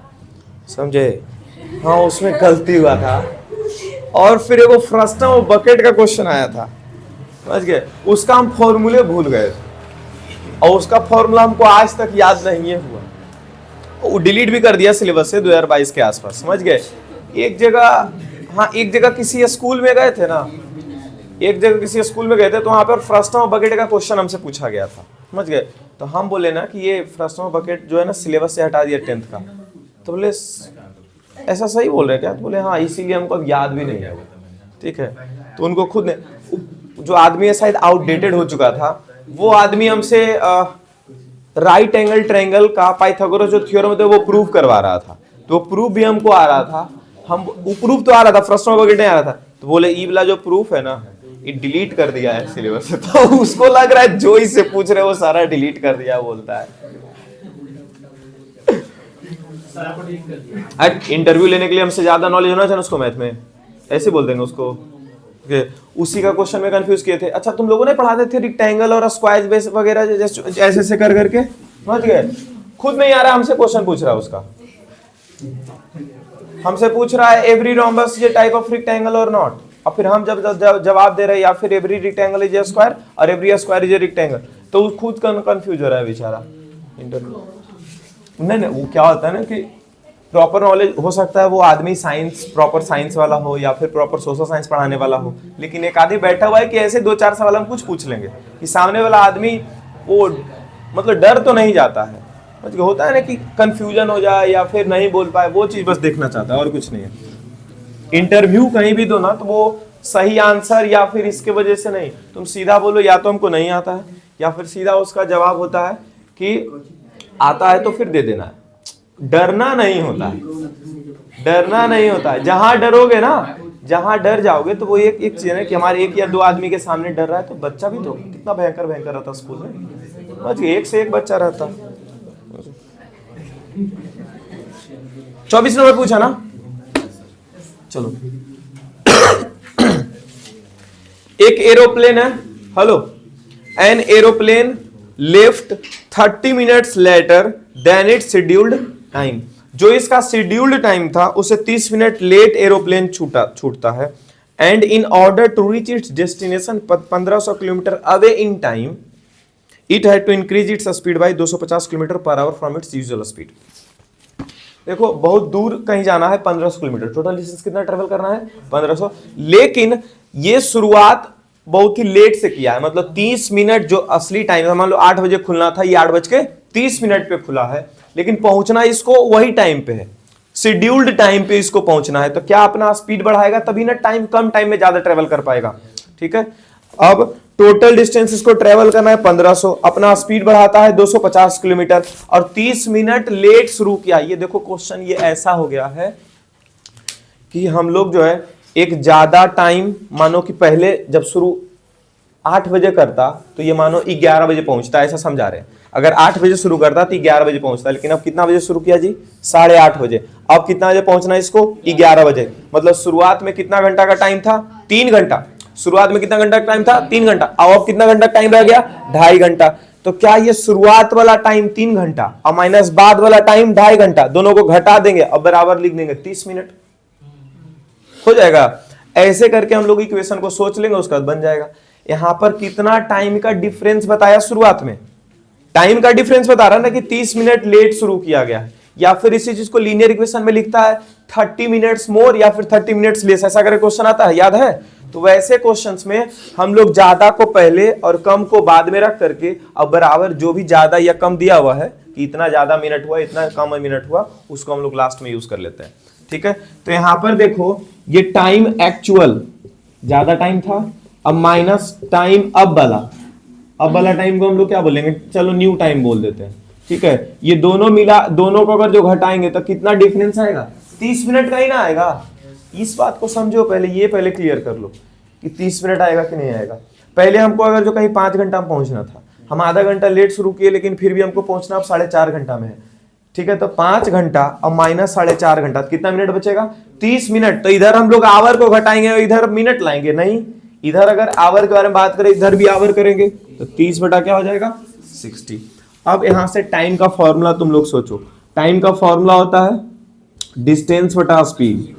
समझे, हाँ उसमें गलती हुआ था। और फिर वो फ्रस्टम और बकेट का क्वेश्चन आया था, समझ गए, उसका हम फॉर्मूले भूल गए और उसका फॉर्मूला हमको आज तक याद नहीं है हुआ, वो डिलीट भी कर दिया सिलेबस से 2022 के आसपास, समझ गए। एक जगह, हाँ एक जगह किसी स्कूल में गए थे ना, एक जगह किसी स्कूल में गए थे तो वहां पर फ्रस्टम और बकेट का क्वेश्चन हमसे पूछा गया था, समझ गए। तो हम बोले ना कि ये फ्रस्टम और बकेट जो है ना सिलेबस से हटा दिया 10th का, तो बोले ऐसा सही बोल रहे क्या, तो बोले हाँ इसीलिए हमको अब याद भी नहीं है, ठीक है। तो उनको खुद ने, जो आदमी है शायद आउटडेटेड हो चुका था, वो आदमी हमसे राइट एंगल ट्रायंगल का पाइथागोरस जो थ्योरम था वो प्रूव करवा रहा था, तो प्रूफ भी हमको आ रहा था, हम प्रूफ तो आ रहा था, फ्रस्टम और बकेट नहीं आ रहा था। तो बोले ई वाला जो प्रूफ है ना ये डिलीट कर दिया है सिलेबस से, तो उसको लग रहा है जो इससे पूछ रहे वो सारा डिलीट कर दिया बोलता है। इंटरव्यू लेने के लिए हमसे ज्यादा नॉलेज होना चाहिए उसको मैथ में, ऐसे बोल देंगे उसको। उसी का क्वेश्चन में कंफ्यूज किए थे। अच्छा तुम लोगों ने पढ़ाते थे रेक्टेंगल और स्क्वायर बेस वगैरह ऐसे ऐसे कर करके, समझ गए। खुद नहीं आ रहा, हमसे क्वेश्चन पूछ रहा है उसका, हमसे पूछ रहा है every rhombus is a type of rectangle और नॉट। और फिर हम जब जवाब दे रहे हैं या फिर every rectangle is a square और every square is a rectangle, तो वो खुद कंफ्यूज हो रहा है बेचारा इंटरव्यू। नहीं वो क्या होता है ना कि प्रॉपर नॉलेज हो सकता है वो आदमी साइंस प्रॉपर साइंस वाला हो या फिर प्रॉपर सोशल साइंस पढ़ाने वाला हो, लेकिन एक आदमी बैठा हुआ है कि ऐसे 2-4 सवाल हम कुछ पूछ लेंगे कि सामने वाला आदमी वो मतलब डर तो नहीं जाता है, मतलब होता है ना कि कंफ्यूजन हो जाए या फिर नहीं बोल पाए, वो चीज बस देखना चाहता है और कुछ नहीं है। इंटरव्यू कहीं भी दो ना तो वो सही आंसर या फिर इसके वजह से नहीं, तुम सीधा बोलो या तो हमको नहीं आता है या फिर सीधा उसका जवाब होता है कि आता है तो फिर दे देना है। डरना नहीं होता है, डरना नहीं होता है। जहां डरोगे ना, जहां डर जाओगे तो वो एक चीज है कि हमारे 1 या 2 आदमी के सामने डर रहा है तो बच्चा भी तो कितना भयंकर भयंकर रहता स्कूल में, बस 1 से 1 बच्चा रहता। 24 नंबर पूछा ना, चलो। एक एरोप्लेन है, hello, an aeroplane left 30 minutes later than its scheduled time. जो इसका शेड्यूल्ड टाइम था उसे 30 मिनट लेट एरोप्लेन छूटता है। And in order to reach its destination 1500 kilometre away in time it had to increase its speed by 250 kilometre per hour from its usual speed. देखो बहुत दूर कहीं जाना है, 1500 किलोमीटर, टोटल डिस्टेंस कितना ट्रेवल करना है 1500, लेकिन ये शुरुआत बहुत ही लेट से किया है, मतलब 30 मिनट जो असली टाइम है, मान लो 8 बजे खुलना था, ये 8:30 पे खुला है, लेकिन पहुंचना इसको वही टाइम पे है, शेड्यूल्ड टाइम पे इसको पहुंचना है। तो क्या अपना स्पीड बढ़ाएगा तभी ना टाइम, कम टाइम में ज्यादा ट्रेवल कर पाएगा, ठीक है। अब टोटल डिस्टेंस इसको ट्रेवल करना है 1500, अपना स्पीड बढ़ाता है 250 किलोमीटर और 30 मिनट लेट शुरू किया। ये देखो क्वेश्चन ये ऐसा हो गया है कि हम लोग जो है एक ज्यादा टाइम, मानो कि पहले जब शुरू 8 बजे करता तो ये मानो 11 बजे पहुंचता, ऐसा समझा रहे हैं। अगर 8 बजे शुरू करता तो 11 बजे पहुंचता, लेकिन अब कितना बजे शुरू किया जी 8:30 बजे। अब कितना बजे पहुंचना इसको 11 बजे, मतलब शुरुआत में कितना घंटा का टाइम था 3 घंटा, शुरुआत में कितना घंटा का टाइम था 3 घंटा, अब कितना घंटा टाइम रह गया 2.5 घंटा। तो क्या ये शुरुआत वाला टाइम 3 घंटा और माइनस बाद वाला टाइम 2.5 घंटा, दोनों को घटा देंगे अब बराबर लिख देंगे 30 मिनट हो जाएगा। ऐसे करके हम लोग इक्वेशन को सोच लेंगे, उसका बन जाएगा। यहां पर कितना टाइम का डिफरेंस बताया, शुरुआत में टाइम का डिफरेंस बता रहा ना कि 30 मिनट लेट शुरू किया गया है, या फिर इसी चीज को लीनियर इक्वेशन में लिखता है 30 मिनट्स मोर या फिर 30 मिनट्स लेस, ऐसा करके क्वेश्चन आता है, याद है। तो वैसे क्वेश्चंस में हम लोग ज्यादा को पहले और कम को बाद में रख करके अब बराबर जो भी ज्यादा या कम दिया हुआ है कि इतना ज्यादा मिनट हुआ इतना कम मिनट हुआ, उसको हम लोग लास्ट में यूज कर लेते हैं, ठीक है। तो यहां पर देखो ये टाइम एक्चुअल ज्यादा टाइम था, अब माइनस टाइम अब वाला टाइम को हम लोग क्या बोलेंगे, चलो न्यू टाइम बोल देते हैं, ठीक है। ये दोनों मिला, दोनों को अगर जो घटाएंगे तो कितना डिफरेंस आएगा 30 मिनट का ही ना आएगा। इस बात को समझो पहले, ये पहले क्लियर कर लो कि 30 मिनट आएगा कि नहीं आएगा। पहले हमको अगर जो कहीं 5 घंटा में पहुंचना था, हम आधा घंटा लेट शुरू किए, लेकिन फिर भी हमको पहुंचना अब 4.5 घंटा में है, ठीक है। तो 5 घंटा और माइनस 4.5 घंटा, कितना मिनट बचेगा 30 मिनट। तो इधर हम लोग आवर को घटाएंगे और इधर मिनट लाएंगे, नहीं, इधर अगर आवर के बारे में बात करें इधर भी आवर करेंगे, तो 30 बटा क्या हो जाएगा 60। अब यहां से टाइम का फॉर्मूला तुम लोग सोचो, टाइम का फॉर्मूला होता है डिस्टेंस बटा स्पीड,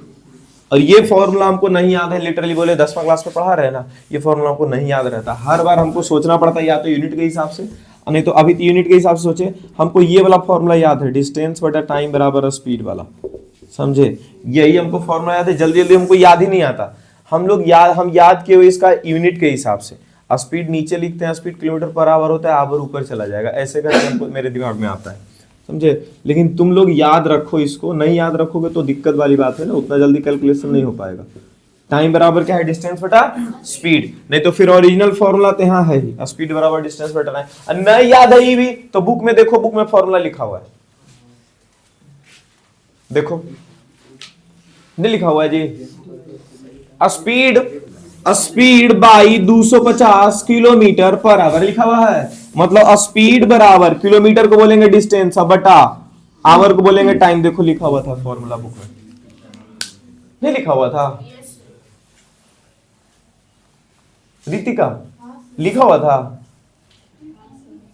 और ये फॉर्मूला हमको नहीं याद है, लिटरली बोले 10वां क्लास में पढ़ा रहे ना, ये फॉर्मूला हमको नहीं याद रहता, हर बार हमको सोचना पड़ता है, या तो यूनिट के हिसाब से, नहीं तो अभी यूनिट के हिसाब से सोचे। हमको ये वाला फॉर्मूला याद है, डिस्टेंस बटा टाइम बराबर स्पीड वाला, समझे, यही हमको फॉर्मूला याद है। जल्दी जल्दी हमको याद ही नहीं आता, हम याद किए हुए इसका यूनिट के हिसाब से। स्पीड नीचे लिखते हैं, स्पीड किलोमीटर पर आवर होता है, आवर ऊपर चला जाएगा, ऐसे करके हमको मेरे दिमाग में आता है, समझे। लेकिन तुम लोग याद रखो, इसको नहीं याद रखोगे तो दिक्कत वाली बात है ना, उतना जल्दी कैलकुलेशन नहीं हो पाएगा। टाइम बराबर क्या है डिस्टेंस बटा स्पीड, नहीं तो फिर ओरिजिनल फॉर्मूला तो यहाँ है ही, स्पीड बराबर डिस्टेंस बटा टाइम। नहीं याद है ये भी तो बुक में देखो, बुक में फॉर्मूला लिखा हुआ है, देखो नहीं लिखा हुआ है जी, speed by 250 kilometre per hour लिखा हुआ है, मतलब स्पीड बराबर किलोमीटर को बोलेंगे डिस्टेंस बटा आवर को बोलेंगे टाइम। देखो लिखा हुआ था फॉर्मूला बुक में, नहीं लिखा हुआ था रितिका, लिखा हुआ था,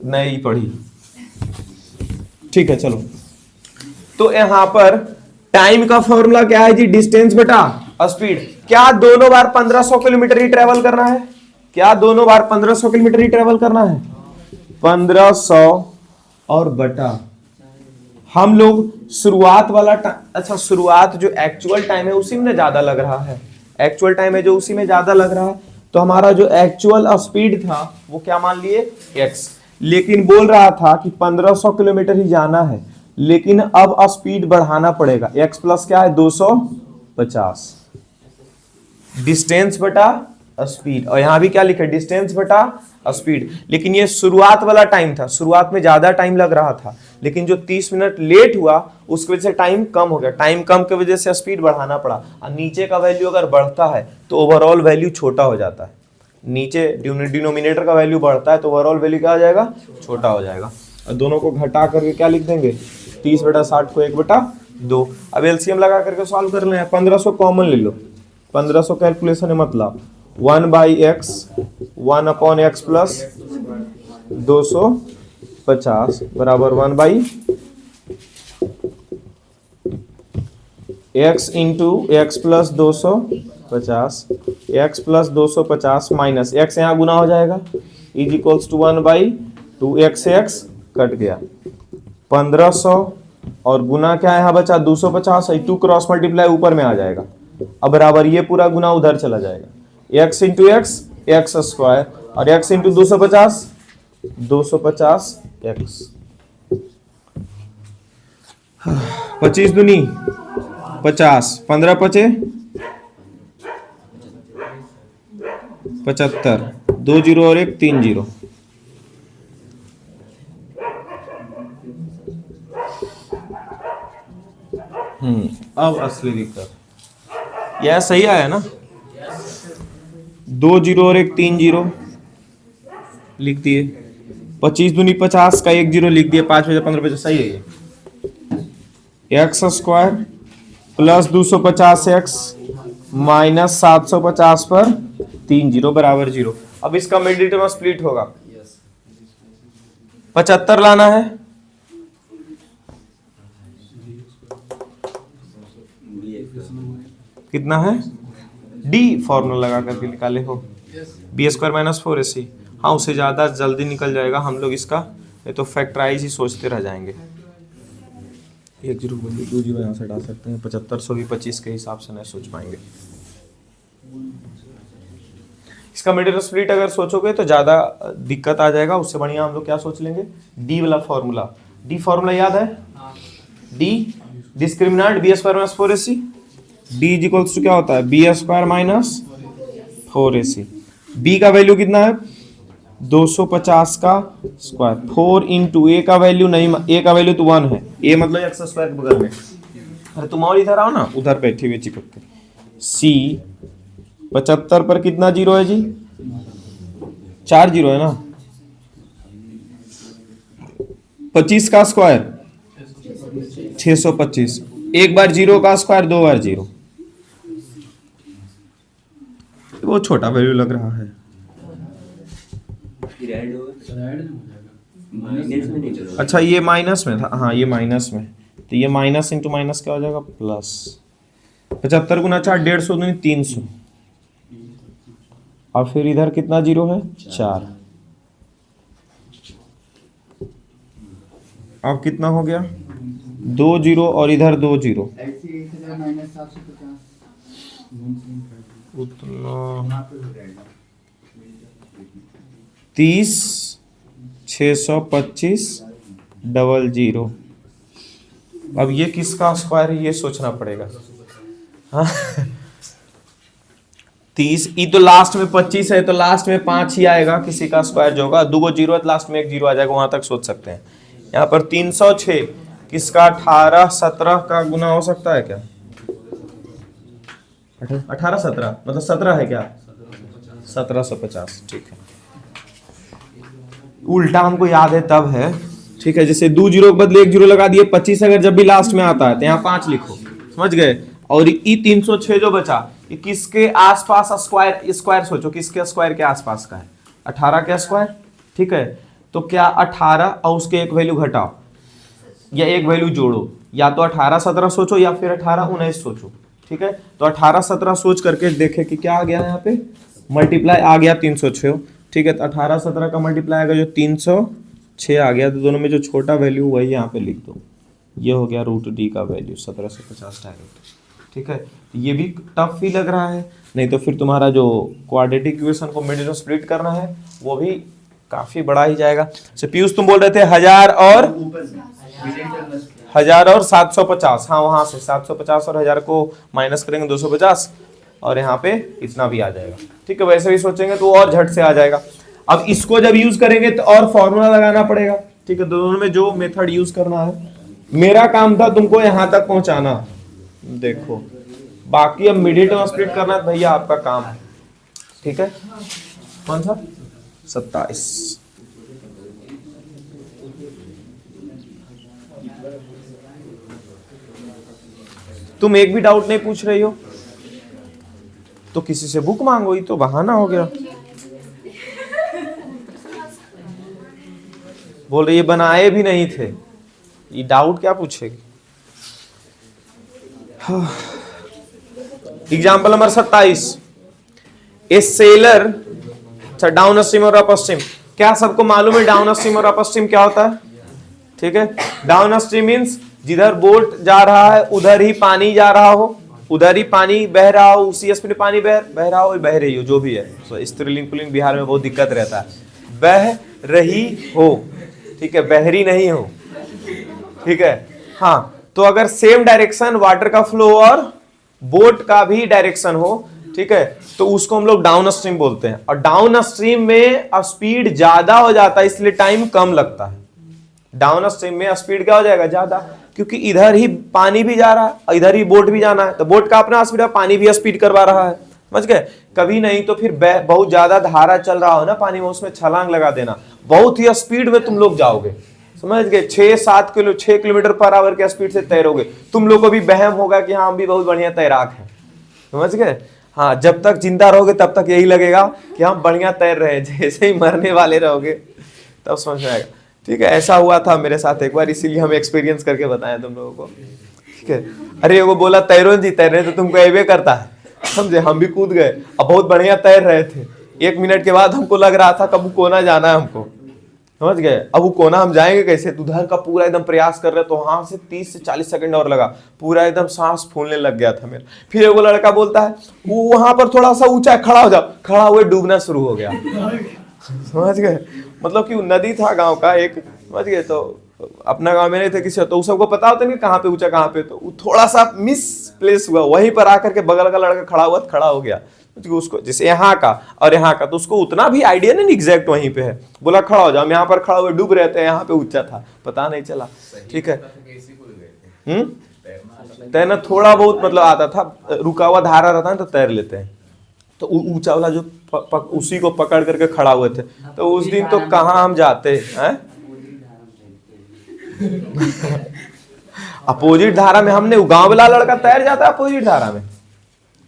नहीं पढ़ी, ठीक है चलो, तो यहां पर टाइम का फॉर्मूला क्या है जी, डिस्टेंस बटा स्पीड। क्या दोनों बार 1500 किलोमीटर ही ट्रेवल करना है? क्या दोनों बार 1500 किलोमीटर ही ट्रेवल करना है? 1500 और बटा हम लोग शुरुआत वाला अच्छा शुरुआत जो एक्चुअल टाइम है उसी में ज्यादा लग रहा है, एक्चुअल टाइम है जो उसी में ज्यादा लग रहा है, तो हमारा जो एक्चुअल स्पीड था वो क्या मान लिए x, लेकिन बोल रहा था कि 1500 किलोमीटर ही जाना है, लेकिन अब स्पीड बढ़ाना पड़ेगा, x प्लस क्या है 250, डिस्टेंस बटा स्पीड, और यहां भी क्या लिखा डिस्टेंस बटा स्पीड। लेकिन ये शुरुआत वाला टाइम था, शुरुआत में ज्यादा टाइम लग रहा था, लेकिन जो 30 मिनट लेट हुआ उसकी वजह से टाइम कम हो गया, टाइम कम की वजह से स्पीड बढ़ाना पड़ा, और नीचे का वैल्यू अगर बढ़ता है तो ओवरऑल वैल्यू छोटा हो जाता है, नीचे डिनोमिनेटर का वैल्यू बढ़ता है तो ओवरऑल वैल्यू क्या हो जाएगा, छोटा हो जाएगा। और दोनों को घटा करके क्या लिख देंगे, 30/60 को 1/2। अब एलसीएम लगा करके सॉल्व कर लें, 1500 कॉमन ले लो, 1500 कैलकुलेशन है मतलब 1/x 1/x प्लस 250 बराबर 1/x into x plus 250, x plus 250 minus x यहाँ गुना हो जाएगा, is equals to 1/2x, x cut गया 1500 और गुना क्या यहाँ बचा 250, 2 क्रॉस मल्टीप्लाई ऊपर में आ जाएगा, अब बराबर ये पूरा गुना उधर चला जाएगा, x into x x square और x इंटू 250 250x, 25 दूनी 50, 15 पचे 75, 2 जीरो और 1 3 जीरो, अब असली दिक्कत यह सही आया ना, 2 जीरो और 1 3 जीरो लिख दिए, 25 दूनी 50 का 1 जीरो लिख दिए, 5 बजे 15 बजे सही है ये, x square plus 250x minus 750 पर 3 जीरो बराबर 0। अब इसका मिड टर्म में स्प्लिट होगा, 75 लाना है, कितना है d फॉर्मूला लगा करके निकाले हो, बी स्क्वायर माइनस 4ac, हाँ उससे ज्यादा जल्दी निकल जाएगा, हम लोग इसका ये तो फैक्टराइज ही सोचते रह जाएंगे, 1 जीरो 2 जीरो यहाँ से डाल सकते हैं, 7500 भी 25 के हिसाब से नहीं सोच पाएंगे। इसका मिडिल स्प्लिट अगर सोचोगे तो ज्यादा दिक्कत आ जाएगा, उससे बढ़िया हम लोग क्या सोच लेंगे, डी वाला फॉर्मूला, डी फॉर्मूला याद है, D discriminant B square minus 4ac, D is equals to क्या होता है B square minus 4ac, B का वैल्यू कितना है 250 का स्क्वायर, 4 इंटू ए का वैल्यू नहीं, ए का वैल्यू तो 1 है, ए मतलब एक्स स्क्वायर के बगल में, अरे तुम और इधर आओ ना, उधर बैठी हुई चिपक के, सी 75 पर कितना जीरो है जी, 4 जीरो है ना, 25 का स्क्वायर 625, एक बार जीरो का स्क्वायर 2 बार जीरो, वो छोटा वैल्यू लग रहा है, अच्छा ये माइनस में था, हाँ ये माइनस में, तो ये माइनस इंटू माइनस क्या हो जाएगा प्लस, 75 गुना 4 150 दूनी 300, और फिर इधर कितना जीरो है 4, अब कितना हो गया 2 जीरो और इधर 2 जीरो, ऐसे 1000 माइनस 750 उतना 30 625 00, अब ये किसका स्क्वायर है ये सोचना पड़ेगा, हाँ 30, ई तो लास्ट में 25 है तो लास्ट में 5 ही आएगा, किसी का स्क्वायर जो होगा, 2 जीरो है तो लास्ट में 1 जीरो आ जाएगा, वहां तक सोच सकते हैं। यहाँ पर 306 किसका 18 17 का गुना हो सकता है क्या, 18 17 मतलब 17 है क्या, 1750, ठीक है, उल्टा हमको याद है तब है, ठीक है, जैसे 2 जीरो के बदले 1 जीरो लगा दिए, 25 अगर जब भी लास्ट में आता है तो यहाँ 5 लिखो, समझ गए, और ई 306 जो बचा ये किसके आसपास स्क्वायर, स्क्वायर सोचो किसके स्क्वायर के आसपास का है, 18 के स्क्वायर, ठीक है, तो क्या 18 और उसके एक वैल्यू घटाओ या एक वैल्यू जोड़ो, या तो 18 17 सोचो या फिर 18 19 सोचो। ठीक है, तो 18 17 सोच करके देखे कि क्या आ गया यहाँ पे, मल्टीप्लाई आ गया 306। ठीक है, तो 18 17 का मल्टीप्लाई आएगा जो 306 आ गया, तो दोनों में जो छोटा वैल्यू वही यहाँ पे लिख दो, ये हो गया √d का वैल्यू 1750 डायरेक्ट। ठीक है, तो ये भी टफ ही लग रहा है, नहीं तो फिर तुम्हारा जो क्वाड्रेटिक इक्वेशन को मिडिल में स्प्लिट करना है वो भी काफी बड़ा ही जाएगा। अच्छा पीयूष तुम बोल रहे थे 1000 और ऊपर से मिडिल टर्म बस किया। 1000 और 750, हाँ वहां से 750 और 1000 को माइनस करेंगे 250 और यहाँ पे इतना भी आ जाएगा। ठीक है, वैसे भी सोचेंगे तो और झट से आ जाएगा। अब इसको जब यूज करेंगे तो और फॉर्मूला लगाना पड़ेगा। ठीक है, दोनों में जो मेथड यूज करना है, मेरा काम था तुमको यहाँ तक पहुंचाना, देखो बाकी अब मिडिल टर्म स्प्लिट करना है भैया आपका काम है। ठीक है, कौन सा 27। तुम एक भी डाउट नहीं पूछ रही हो तो किसी से बुक मांगो, ही तो बहाना हो गया। बोल रही है बनाए भी नहीं थे, ये डाउट क्या पूछेगी। एग्जाम्पल नंबर 27, ए सेलर, अच्छा डाउन स्ट्रीम और अप स्ट्रीम, क्या सबको मालूम है डाउन स्ट्रीम और अप स्ट्रीम क्या होता है। ठीक है, डाउन स्ट्रीम मीन्स जिधर बोट जा रहा है उधर ही पानी जा रहा हो, उधर ही पानी बह रहा हो, उसी स्पीड में पानी बह रहा हो, बह रही हो, जो भी है। तो स्त्रीलिंग पुल्लिंग बिहार में बहुत दिक्कत रहता है, बह रही हो। ठीक है, बहरी नहीं हो। ठीक है, हाँ, तो अगर सेम डायरेक्शन वाटर का फ्लो और बोट का भी डायरेक्शन हो, ठीक है, तो उसको हम लोग डाउन स्ट्रीम बोलते हैं। और डाउन स्ट्रीम में स्पीड ज्यादा हो जाता है इसलिए टाइम कम लगता है। डाउन स्ट्रीम में स्पीड क्या हो जाएगा ज्यादा, क्योंकि इधर ही पानी भी जा रहा है, इधर ही बोट भी जाना है, तो बोट का अपना स्पीड है, पानी भी स्पीड करवा रहा है। समझ गए। कभी नहीं तो फिर बहुत ज्यादा धारा चल रहा हो ना पानी में, उसमें छलांग लगा देना, बहुत ही स्पीड में तुम लोग जाओगे। समझ गए, 6 किलोमीटर पर आवर के स्पीड से तैरोगे, तुम लोग को भी वहम होगा कि हाँ हम भी बहुत बढ़िया तैराक हैं। समझ गए। हाँ, जब तक जिंदा रहोगे तब तक यही लगेगा कि हम बढ़िया तैर रहे हैं, जैसे ही मरने वाले रहोगे तब समझ में आएगा। ठीक है, ऐसा हुआ था मेरे साथ एक बार, इसीलिए हम एक्सपीरियंस करके बताएं तुम लोगों को। ठीक है, अरे वो बोला तैरो जी, तैरने तो तुमको एवे करता है। समझे, हम भी कूद गए, अब बहुत बढ़िया तैर रहे थे। 1 मिनट के बाद हमको लग रहा था कब कोना जाना है हमको। समझ गए, अब वो कोना हम जाएंगे कैसे, उधर का पूरा एकदम प्रयास कर रहे, तो वहां से 30 से 40 सेकंड और लगा, पूरा एकदम सांस फूलने लग गया था मेरा। फिर एगो लड़का बोलता है वो वहां पर थोड़ा सा ऊंचा, खड़ा हो जाओ, खड़ा हुए डूबना शुरू हो गया। समझ गए, मतलब कि नदी था गांव का एक, समझ गए, तो अपना गांव में नहीं थे किसी, तो सबको पता होता नहीं कहाँ पे ऊंचा कहाँ पे, तो थोड़ा सा मिस प्लेस हुआ, वहीं पर आकर के बगल का लड़का खड़ा हुआ, खड़ा हो गया। उसको जैसे यहाँ का और यहाँ का, तो उसको उतना भी आइडिया नहीं एग्जैक्ट वहीं पे है, बोला खड़ा हो जाओ, हम यहाँ पर खड़ा हुए डूब रहे थे, यहाँ पे ऊंचा था, पता नहीं चला। ठीक है, तैरना थोड़ा बहुत मतलब आता था, रुका हुआ धारा रहता है तो तैर लेते हैं। तो ऊंचा वाला जो उसी को पकड़ करके खड़ा हुए थे, तो उस दिन तो कहाँ हम जाते हैं। अपोजिट धारा में हमने, गांव वाला लड़का तैर जाता है अपोजिट धारा में,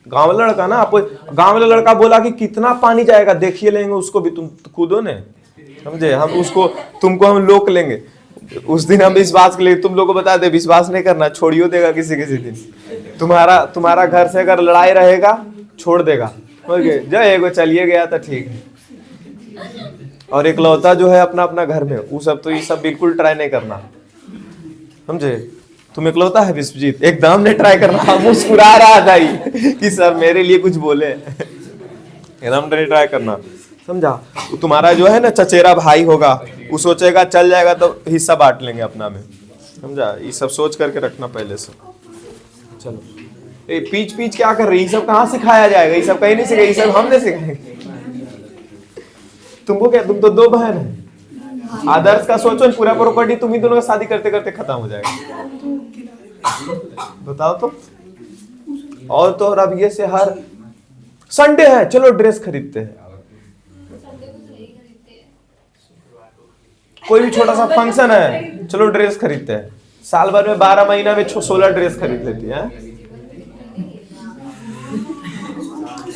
गांव वाला लड़का ना, गांव वाला लड़का बोला कि कितना पानी जाएगा देखिए लेंगे उसको भी, तुम कूदो ने। समझे, हम उसको तुमको हम लोक लेंगे। उस दिन हम विश्वास के लिए तुम लोग को बता दे, विश्वास नहीं करना, छोड़ियो देगा किसी दिन। तुम्हारा घर से अगर लड़ाई रहेगा छोड़ देगा। जो एगो चलिए गया तो ठीक है, और एक लौता जो है अपना अपना घर में, वो सब तो ये सब बिल्कुल ट्राई नहीं करना। समझे, तुम इकलौता है विश्वजीत, एकदम नहीं ट्राई करना। मुस्कुरा रहा था कि सर मेरे लिए कुछ बोले, एकदम नहीं ट्राई करना। समझा, तो तुम्हारा जो है ना चचेरा भाई होगा, वो सोचेगा चल जाएगा तो हिस्सा बांट लेंगे अपना में। समझा, ये सब सोच करके रखना पहले से। चलो, ये पीच क्या कर रही है, ये सब कहाँ सिखाया जाएगा, ये सब कहीं नहीं सिखाएगा, ये सब हमने सिखाएंगे तुमको। क्या, तुम तो 2 बहन है, आदर्श का सोचो, पूरा प्रॉपर्टी तुम ही दोनों का शादी करते करते खत्म हो जाएगा। बताओ तो। और तो और अब ये से हर संडे है चलो ड्रेस खरीदते हैं, कोई भी छोटा सा फंक्शन है चलो ड्रेस खरीदते हैं, साल भर में 12 महीना में 16 ड्रेस खरीद लेती हैं।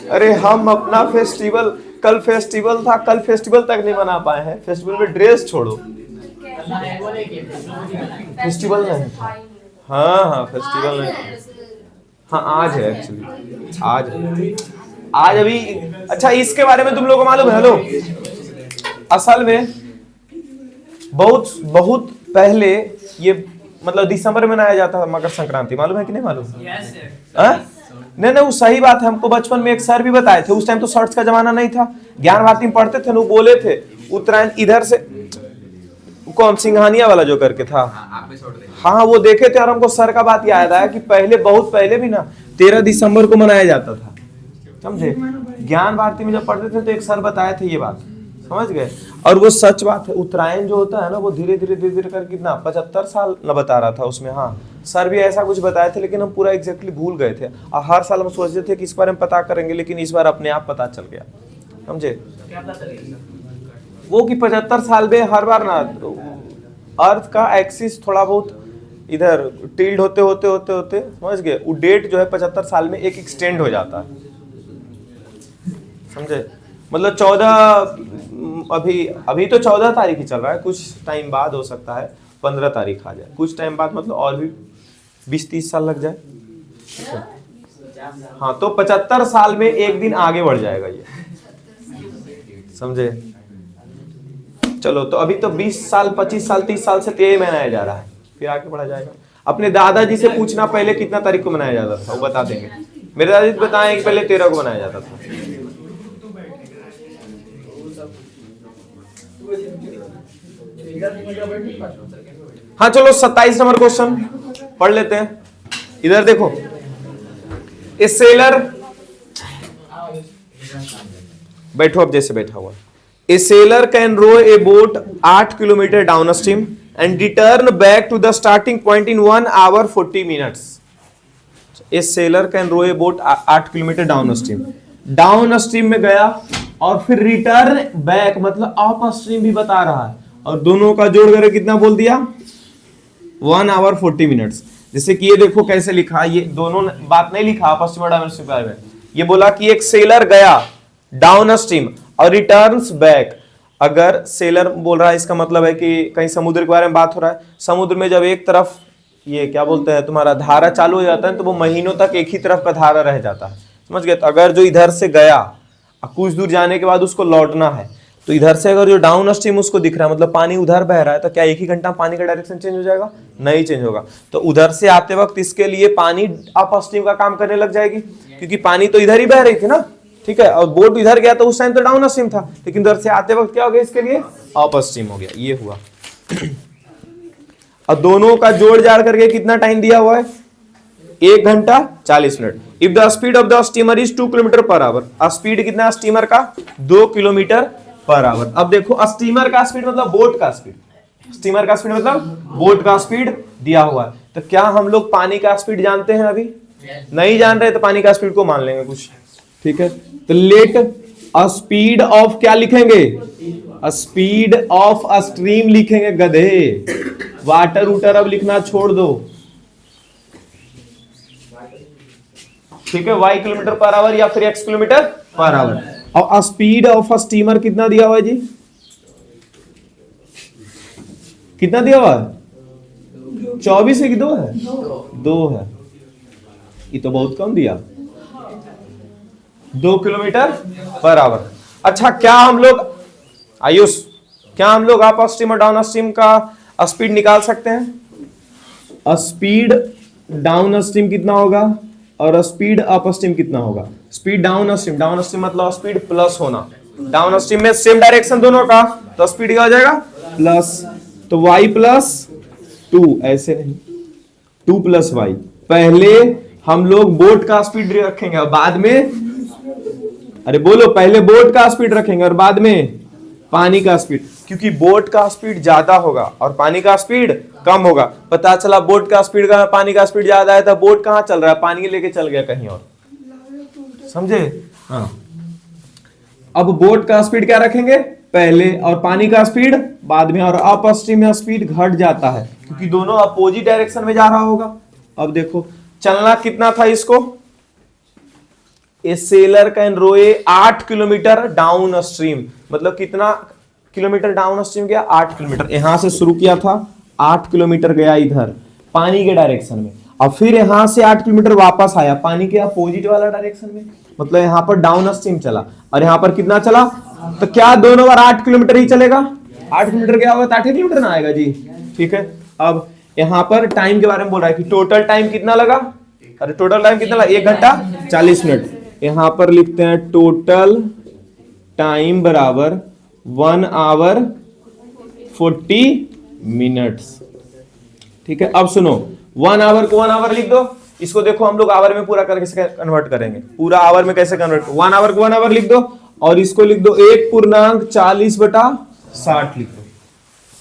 अरे हम अपना फेस्टिवल, कल फेस्टिवल था, कल फेस्टिवल तक नहीं मना पाए हैं, फेस्टिवल में ड्रेस छोड़ो। फेस्टिवल नहीं, हाँ फेस्टिवल नहीं, हाँ आज है एक्चुअली, आज अभी। अच्छा इसके बारे में तुम लोगों को मालूम है? हेलो, असल में बहुत बहुत पहले ये मतलब दिसंबर में मनाया जाता था मकर संक्रांति, मालूम है कि नहीं मालूम? नहीं वो सही बात है, हमको बचपन में एक सर भी बताए थे, उस टाइम तो शर्ट्स का जमाना नहीं था, ज्ञान भारती में पढ़ते थे, वो बोले थे उत्तरायण इधर से, कौन सिंघानिया वाला जो करके था, हाँ वो देखे थे, और हमको सर का बात याद आया कि पहले बहुत पहले भी ना 13 दिसंबर को मनाया जाता था, समझे? ज्ञान भारती में जब पढ़ते थे तो एक सर बताए थे ये बात, समझ गए? और वो सच बात है, उत्तरायण जो होता है ना वो धीरे धीरे कर कितना 75 साल न बता रहा था उसमें, हाँ सर भी ऐसा कुछ बताए थे, लेकिन हम पूरा एग्जैक्टली भूल गए थे, और हर साल हम सोचते थे कि इस बारे में पता करेंगे, लेकिन इस बार अपने आप पता चल गया, समझे? वो कि 75 साल में हर बार ना अर्थ का एक्सिस थोड़ा बहुत इधर टिल्ड होते समझ गए, वो डेट जो है 75 साल में एक एक्सटेंड हो जाता है, समझे? मतलब 14 अभी तो 14 तारीख ही चल रहा है, कुछ टाइम बाद हो सकता है 15 तारीख आ जाए, कुछ टाइम बाद मतलब और भी 20-30 साल लग जाए, हाँ तो 75 साल में एक दिन आगे बढ़ जाएगा ये, समझे? चलो तो अभी तो 20 साल 25 साल 30 साल से यही मनाया जा रहा है, फिर आगे बढ़ा जाएगा। अपने दादाजी से पूछना पहले कितना तारीख को मनाया जाता था, वो बता देंगे। मेरे दादाजी बताएं कि पहले 13 को मनाया जाता था। हाँ चलो 27 नंबर क्वेश्चन पढ़ लेते हैं। इधर देखो, ए सेलर, बैठो अब जैसे बैठा हुआ। A sailor can row a boat 8 kilometre downstream and return back to the starting point in 1 hour 40 minutes. A sailor can row a boat 8 kilometre down stream, down stream में गया और फिर return back मतलब up stream भी बता रहा है, और दोनों का जोड़ करके कितना बोल दिया 1 hour 40 minutes। जैसे कि ये देखो कैसे लिखा, ये दोनों बात नहीं लिखा अप स्ट्रीम और डाउन स्ट्रीम में, ये बोला कि एक सेलर गया डाउन स्ट्रीम और रिटर्न्स बैक। अगर सेलर बोल रहा है इसका मतलब है कि कहीं समुद्र के बारे में बात हो रहा है। समुद्र में जब एक तरफ ये क्या बोलते हैं तुम्हारा धारा चालू हो जाता है तो वो महीनों तक एक ही तरफ का धारा रह जाता है, समझ गए? तो अगर जो इधर से गया कुछ दूर जाने के बाद उसको लौटना है, तो इधर से अगर जो डाउन स्ट्रीम उसको दिख रहा है मतलब पानी उधर बह रहा है, तो क्या एक ही घंटा में पानी का डायरेक्शन चेंज हो जाएगा? नहीं चेंज होगा। तो उधर से आते वक्त इसके लिए पानी अप स्ट्रीम का काम करने लग जाएगी, क्योंकि पानी तो इधर ही बह रही थी ना, ठीक है? और बोट इधर गया तो उस टाइम तो डाउन स्ट्रीम था, लेकिन उधर से आते वक्त क्या हो गया इसके लिए अप स्ट्रीम हो गया, ये हुआ। और दोनों का जोड़ जाड़ करके कितना टाइम दिया हुआ है? 1 घंटा 40 minute. If the speed of the steamer is 2 kilometre per our, speed कितना स्टीमर का 2 किलोमीटर पर आवर। अब देखो स्टीमर का स्पीड मतलब बोट का स्पीड, स्टीमर का स्पीड मतलब बोट का स्पीड दिया हुआ है। तो क्या हम लोग पानी का स्पीड जानते हैं? अभी नहीं जान रहे तो पानी का स्पीड को मान लेंगे कुछ, ठीक है? तो लेट अ स्पीड ऑफ क्या लिखेंगे? स्पीड ऑफ अ स्ट्रीम लिखेंगे गधे, वाटर उटर अब लिखना छोड़ दो, ठीक है? y किलोमीटर पर आवर या फिर x किलोमीटर पर आवर। और स्पीड ऑफ अ स्टीमर कितना दिया हुआ है जी? कितना दिया हुआ है? 24 है कि 2 है? 2 है। ये तो बहुत कम दिया, 2 किलोमीटर पर आवर। अच्छा क्या हम लोग आयुष, क्या हम लोग अप स्ट्रीम और डाउन स्ट्रीम का स्पीड निकाल सकते हैं? स्पीड डाउन स्ट्रीम कितना होगा और स्पीड अप स्ट्रीम कितना होगा? स्पीड डाउन स्ट्रीम मतलब स्पीड प्लस होना, डाउन स्ट्रीम में सेम डायरेक्शन दोनों का, तो स्पीड क्या हो जाएगा? प्लस। तो y प्लस 2, ऐसे नहीं 2 प्लस y। पहले हम लोग बोट का स्पीड रखेंगे और बाद में, अरे बोलो, पहले बोट का स्पीड रखेंगे और बाद में पानी का स्पीड, क्योंकि बोट का स्पीड ज्यादा होगा और पानी का स्पीड कम होगा। पता चला बोट का स्पीड का पानी का स्पीड ज्यादा है तो बोट कहां चल रहा है? पानी लेके चल गया कहीं और, समझे? हाँ, अब बोट का स्पीड क्या रखेंगे? पहले, और पानी का स्पीड बाद में। और अप स्ट्रीम में स्पीड घट जाता है क्योंकि दोनों अपोजिट डायरेक्शन में जा रहा होगा। अब देखो चलना कितना था इसको? A sailor can row a 8 kilometre downstream, मतलब कितना किलोमीटर डाउन स्ट्रीम गया, 8 किलोमीटर। यहां से शुरू किया था, 8 किलोमीटर गया इधर पानी के डायरेक्शन में, और फिर यहां से 8 किलोमीटर वापस आया पानी के अपोजिट वाला डायरेक्शन में, मतलब यहां पर डाउन स्ट्रीम चला। और यहां पर कितना चला, तो क्या दोनों बार 8 किलोमीटर ही चलेगा? 8 किलोमीटर गया होगा तो 8 किलोमीटर ना आएगा जी। ठीक है, अब यहां पर टाइम के बारे में बोल रहा है कि टोटल टाइम कितना लगा। अरे टोटल टाइम कितना लगा, 1 घंटा 40 मिनट। यहां पर लिखते हैं टोटल टाइम बराबर 1 आवर 40 मिनट्स। ठीक है, अब सुनो, 1 आवर को 1 आवर लिख दो, इसको देखो हम लोग आवर में पूरा करके कैसे कन्वर्ट करेंगे, पूरा आवर में कैसे कन्वर्ट, 1 आवर को 1 आवर लिख दो, और इसको लिख दो 1.40/60 लिख दो,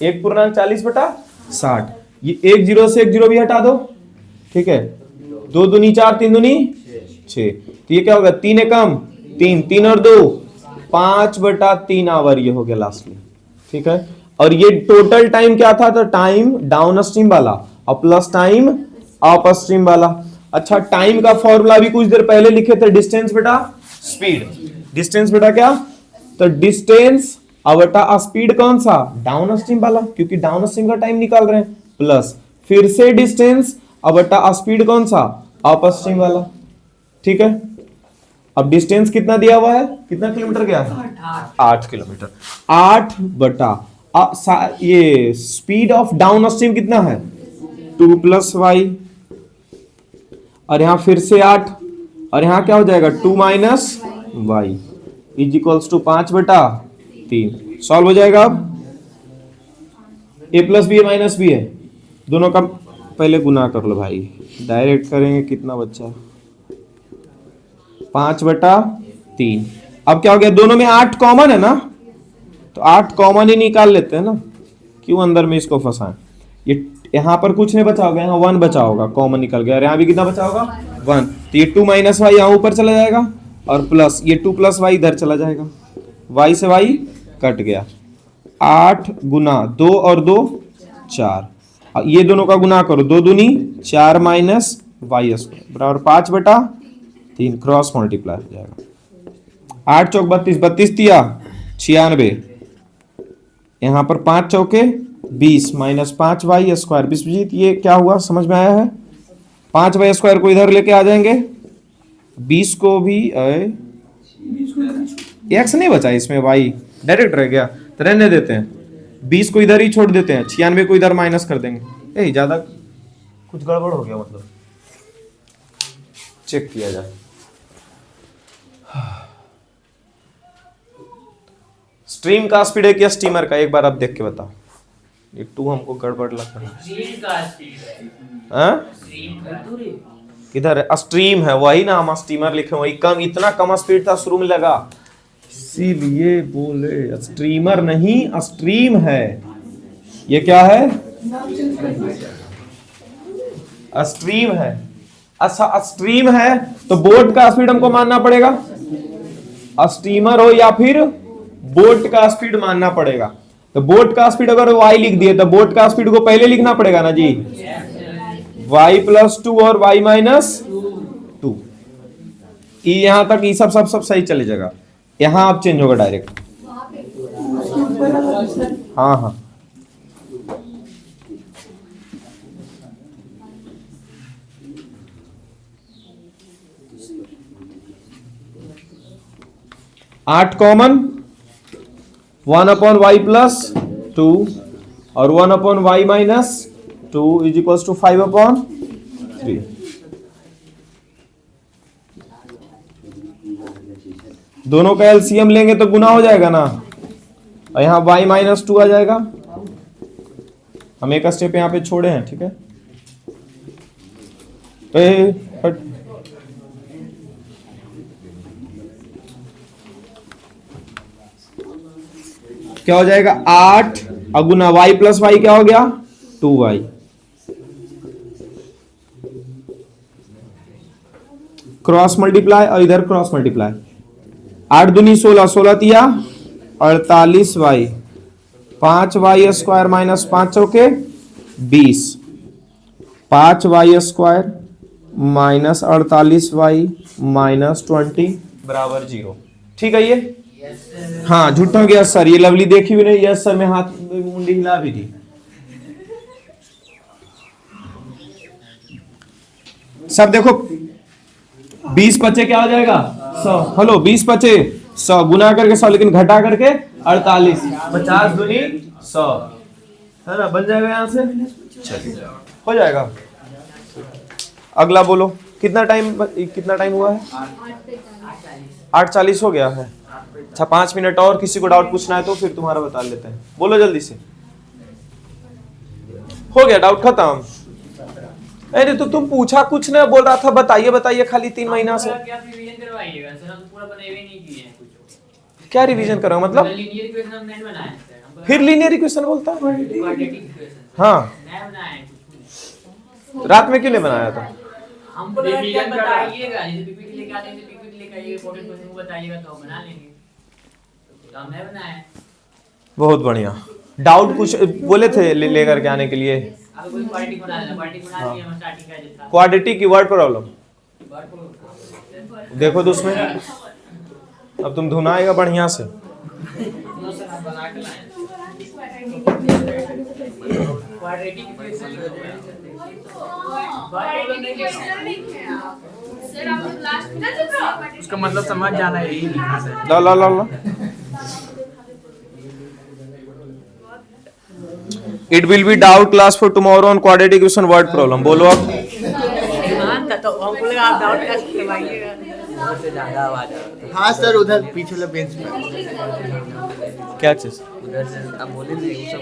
1.40/60। ये 1 0 से 1 0 भी हटा दो। ठीक है, 2 दूनी 4, 3 दूनी 6, तो ये क्या होगा, 3 एकम 3, 3 और 2 5/3 आवर ये हो गया लास्टली। ठीक है, और ये टोटल टाइम क्या था, तो टाइम डाउन स्ट्रीम वाला और प्लस टाइम अप स्ट्रीम वाला। अच्छा, टाइम का फॉर्मूला भी कुछ देर पहले लिखे थे, डिस्टेंस बेटा स्पीड, डिस्टेंस बेटा क्या, तो डिस्टेंस बटा स्पीड कौन सा, डाउन स्ट्रीम वाला, क्योंकि डाउन स्ट्रीम का टाइम निकाल रहे हैं, प्लस फिर से डिस्टेंस बटा स्पीड कौन सा, अप स्ट्रीम वाला। ठीक है, अब डिस्टेंस कितना दिया हुआ है, कितना किलोमीटर गया है, 8 किलोमीटर, 8 बटा ये स्पीड ऑफ डाउन स्ट्रीम कितना है, 2 + y, और यहां फिर से 8, और यहां क्या हो जाएगा 2 - y = 5/3। सॉल्व हो जाएगा। अब a + b है - b है, दोनों का पहले गुना कर लो भाई, डायरेक्ट करेंगे, कितना बच्चा 5/3। अब क्या हो गया, दोनों में 8 कॉमन है ना, तो 8 कॉमन ही निकाल लेते हैं ना, क्यों अंदर में इसको फंसाएं। ये यहां पर कुछ नहीं बचा होगा, यहाँ 1 बचा होगा, कॉमन निकल गया, और यहाँ भी कितना बचा होगा 1, तो ये 2 - y यहाँ ऊपर चला जाएगा, और प्लस ये 2 + y इधर चला जाएगा, y से y कट गया, 8 गुना 2 और 2 4, ये दोनों का गुना करो, 2 दूनी 4 - y² बराबर 5/3, क्रॉस मल्टीप्लाई हो जाएगा। 8 चौक 32, 32 तिया 96, यहां पर 5 चौके 20 - 5y²। विश्वजीत ये क्या हुआ, समझ में आया है? 5y² को इधर लेके आ जाएंगे, 20 को भी x नहीं बचा इसमें, y डायरेक्ट रह गया, तो रहने देते हैं, 20 को इधर ही छोड़ देते हैं, 96 को इधर माइनस कर देंगे। ज्यादा कुछ गड़बड़ हो गया, मतलब चेक किया जाए। स्ट्रीम का स्पीड है क्या स्टीमर का, एक बार आप देख के बताओ। ये 2 हमको गड़बड़ लग रहा है, किधर है, स्ट्रीम है, वही ना, हम स्टीमर लिखे, वही कम, इतना कम स्पीड था शुरू में लगा, इसीलिए बोले स्ट्रीमर नहीं स्ट्रीम है। ये क्या है, स्ट्रीम है। अच्छा, स्ट्रीम है तो बोट का स्पीड हमको मानना पड़ेगा, स्टीमर हो या फिर बोट का स्पीड मानना पड़ेगा। तो बोट का स्पीड अगर y लिख दिए तो बोट का स्पीड को पहले लिखना पड़ेगा ना जी, y + 2 और y - 2। यहां तक ये सब सही चले जाएगा, यहां आप चेंज होगा डायरेक्ट। हाँ हाँ, आठ कॉमन, 1/y + 2 और 1/y - 2 = 5/3। दोनों का एलसीएम लेंगे तो गुना हो जाएगा ना, और यहाँ y - 2 आ जाएगा। हम एक स्टेप यहाँ पे छोड़े हैं, ठीक है। क्या हो जाएगा 8 गुना y + y क्या हो गया 2y, क्रॉस मल्टीप्लाई और इधर क्रॉस मल्टीप्लाई, 8 दूनी 16, 16 तिया 48y, 5y² - 5 चौके 20, 5y² - 48y - 20 बराबर 0। ठीक है, ये हाँ झूठा हो गया सर, ये लवली देखी भी नहीं, यस सर में हाथ मुंडी हिला भी दी। सब देखो 20 बचे क्या हो जाएगा 100, हेलो 20 बचे 100 गुना करके 100, लेकिन घटा करके 48, 50 दूनी 100 है ना, बन जाएगा यहाँ से। चलिए हो जाएगा। अगला बोलो, कितना टाइम हुआ है? 8:40 हो गया है। अच्छा 5 मिनट और, किसी को डाउट पूछना है तो फिर तुम्हारा बता लेते हैं, बोलो जल्दी से। हो गया डाउट खत्म? अरे तो तुम पूछा कुछ नहीं, बोल रहा था बताइए खाली 3 महीना से। क्या रिवीजन करवाइएगा सर, हम पूरा बनाए हुए नहीं किए हैं कुछ। क्या रिवीजन करो मतलब? लीनियर इक्वेशन हम नहीं बनाए सर, फिर लीनियर इक्वेशन बोलता है? क्वाड्रेटिक इक्वेशन हाँ नहीं बनाए हैं कुछ। रात में क्यों नहीं बनाया था? हमको लगा कि आप बताइएगा, जैसे पीपीटी लेके आते हैं पीपीटी लेके आइए, इंपॉर्टेंट क्वेश्चन को बताइएगा तो हम बना लेंगे, तो हम नहीं बनाए। बहुत बढ़िया। डाउट कुछ बोले थे लेकर के आने के लिए? अब कोई क्वाड्रेटिक बना लेना, क्वाड्रेटिक बना दिए हम स्टार्टिंग का जैसा। क्वाड्रेटिक की वर्ड प्रॉब्लम देखो तो उसमें अब तुम धुनाएगा बढ़िया से। नो सर आप बना के लाएं। क्वाड्रेटिक इक्वेशन उसका मतलब समझ जाना है यही लिखा सर। ला It will be doubt class for tomorrow on quadratic equation word problem. बोलो अब। तो हमको लगा आप डाउट टेस्ट करवाइएगा। उधर से ज्यादा आवाज आ रही है। हाँ सर, उधर पीछे वाला बेंच में। क्या चीज? उधर से आप बोले थे वो सब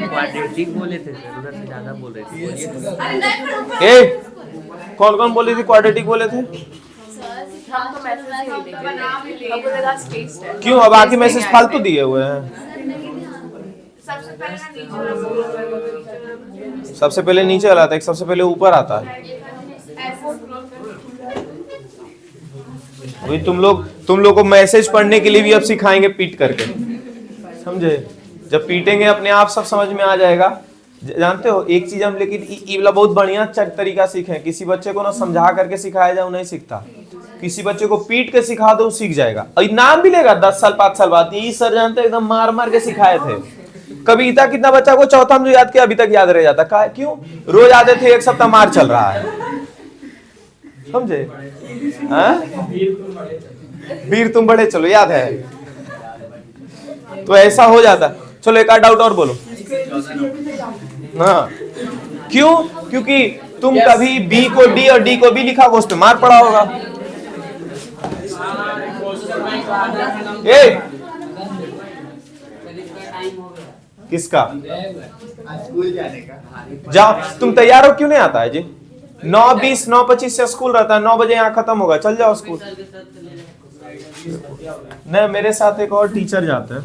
क्वाड्रेटिक बोले थे सर, उधर से ज्यादा बोल रहे थे। ए कौन बोली थी क्वाड्रेटिक बोले थे? हमको मैसेज नहीं देखे, हमको लगा स्टेज है। क्यों अब आके मैसेज फालतू दिए हुए हैं? सबसे पहले ना नीचे वाला सबसे पहले नीचे वाला आता है, सबसे पहले ऊपर आता है। वही तुम लोग को मैसेज पढ़ने के लिए भी अब सिखाएंगे पीट करके, समझे? जब पीटेंगे अपने आप सब समझ में आ जाएगा। जानते हो एक चीज हम लेकिन ई वाला बहुत बढ़िया तरीका सीखे। किसी बच्चे को ना समझा करके सिखाया जाए नहीं सीखता, किसी बच्चे को पीट के सिखा दो सीख जाएगा। और नाम भी लेगा 10 साल 5 साल बाद, ये सर जानते एकदम मार के सिखाए थे। कविता कितना बच्चा को चौथा में जो याद किया अभी तक याद रह जाता, क्यों? रोज आते थे, एक सप्ताह मार चल रहा है, समझे? वीर तुम बड़े, चलो याद है तो ऐसा हो जाता। चलो एक आध डाउट और बोलो। हाँ क्यों? क्योंकि तुम कभी बी को डी और डी को बी लिखा होगा, उस पर मार पड़ा होगा। किसका? स्कूल जाने का। जाओ तुम तैयार हो, क्यों नहीं आता है जी? 9:20 9:25 से स्कूल रहता है, 9 बजे यहाँ खत्म होगा, चल जाओ स्कूल। नहीं मेरे साथ एक और टीचर जाते हैं।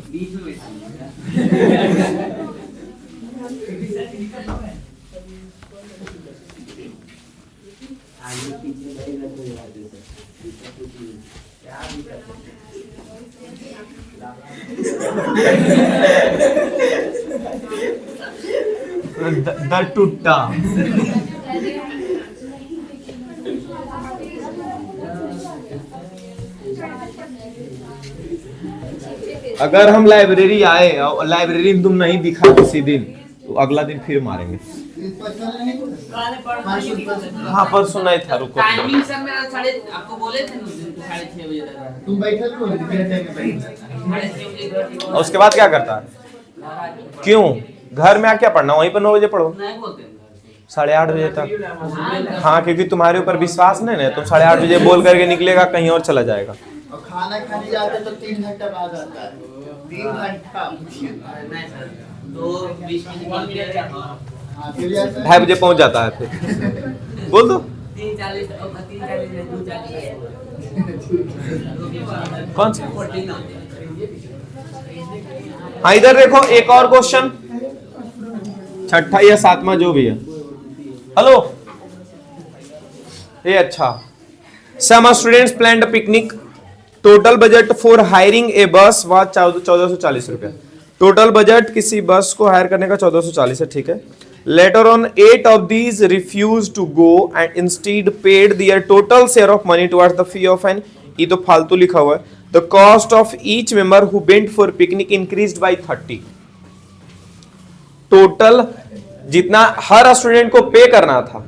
द टुट्टा। अगर हम लाइब्रेरी आए और लाइब्रेरी में तुम नहीं दिखा किसी दिन, तो अगला दिन फिर मारेंगे। हाँ परसों नहीं था, रुको। टाइमिंग सर मेरा आपको बोले थे 6:30 बजे तक। तुम बैठे थे कितने टाइम में? 6:30 बजे और उसके बाद क्या करता है? क्यों? घर में आके पढ़ना, वहीं पर 9 बजे पढ़ो, नहीं बोलते 8:30 बजे तक। हाँ क्योंकि तुम्हारे ऊपर विश्वास नहीं है, तुम 8:30 बजे बोल करके निकलेगा, कहीं और चला जाएगा। और खाना खाने जाते तो 3 घंटा बाद आता है। 3 घंटा। नहीं सर, तो 20 मिनट निकल गया। हाँ फिर जाता है। 2:30 बजे पहुंच जाता है फिर। बोल दो 3:40 और 3:40 में 2:40 कौन सा? हाँ इधर देखो एक और क्वेश्चन, छठा या सातवां जो भी है। हेलो ये अच्छा। Some students planned a picnic. Total budget for hiring a bus was 1440 रुपया। टोटल बजट किसी बस को हायर करने का 1440 है, ठीक है। Later on 8 of these refused to go and instead paid their total share of money towards the fee of an, ये तो फालतू लिखा हुआ है। The cost of each member who went for picnic increased by 30। Total जितना हर student को पे करना था।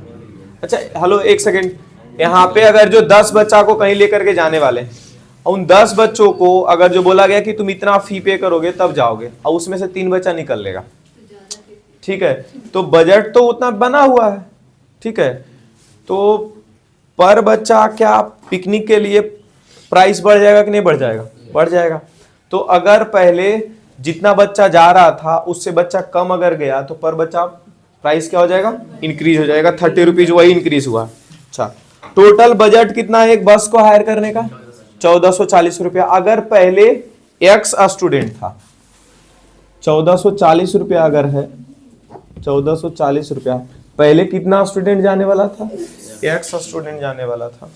अच्छा हेलो एक सेकेंड, यहाँ पे अगर जो 10 बच्चा को कहीं लेकर के जाने वाले हैं, उन 10 बच्चों को अगर जो बोला गया कि तुम इतना फी पे करोगे तब जाओगे, और उसमें से 3 बच्चा निकल लेगा, ठीक है, तो बजट तो उतना बना हुआ है, ठीक है, तो पर बच्चा क्या पिकनिक के लिए प्राइस बढ़ जाएगा कि नहीं बढ़ जाएगा? बढ़ जाएगा। तो अगर पहले जितना बच्चा जा रहा था उससे बच्चा कम अगर गया तो पर बच्चा प्राइस क्या हो जाएगा? इंक्रीज हो जाएगा। 30 रुपीज वही इंक्रीज हुआ। अच्छा, टोटल बजट कितना है एक बस को हायर करने का? 1440 रुपया। अगर पहले एक्स स्टूडेंट था, 1440 रुपया अगर है, 1440 रुपया पहले कितना स्टूडेंट जाने वाला था? एक्स स्टूडेंट जाने वाला था,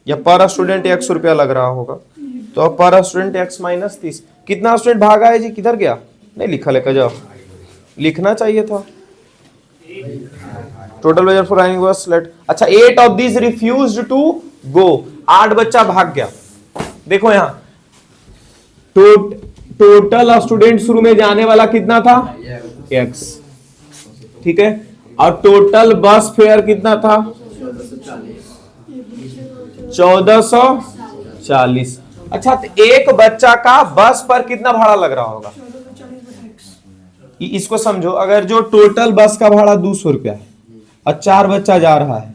या पर स्टूडेंट 100 रुपया लग रहा होगा, तो पर स्टूडेंट एक्स माइनस 30। कितना स्टूडेंट भागा है जी? किधर गया? नहीं लिखा, लेकर जाओ, लिखना चाहिए था। Total budget for riding was late. अच्छा, 8 of these refused to go. 8 बच्चा भाग गया। देखो यहाँ टोटल स्टूडेंट शुरू में जाने वाला कितना था? एक्स, ठीक है, और टोटल बस फेयर कितना था? 1440। अच्छा, तो एक बच्चा का बस पर कितना भाड़ा लग रहा होगा? इसको समझो, अगर जो टोटल बस का भाड़ा 200 रुपया है और 4 बच्चा जा रहा है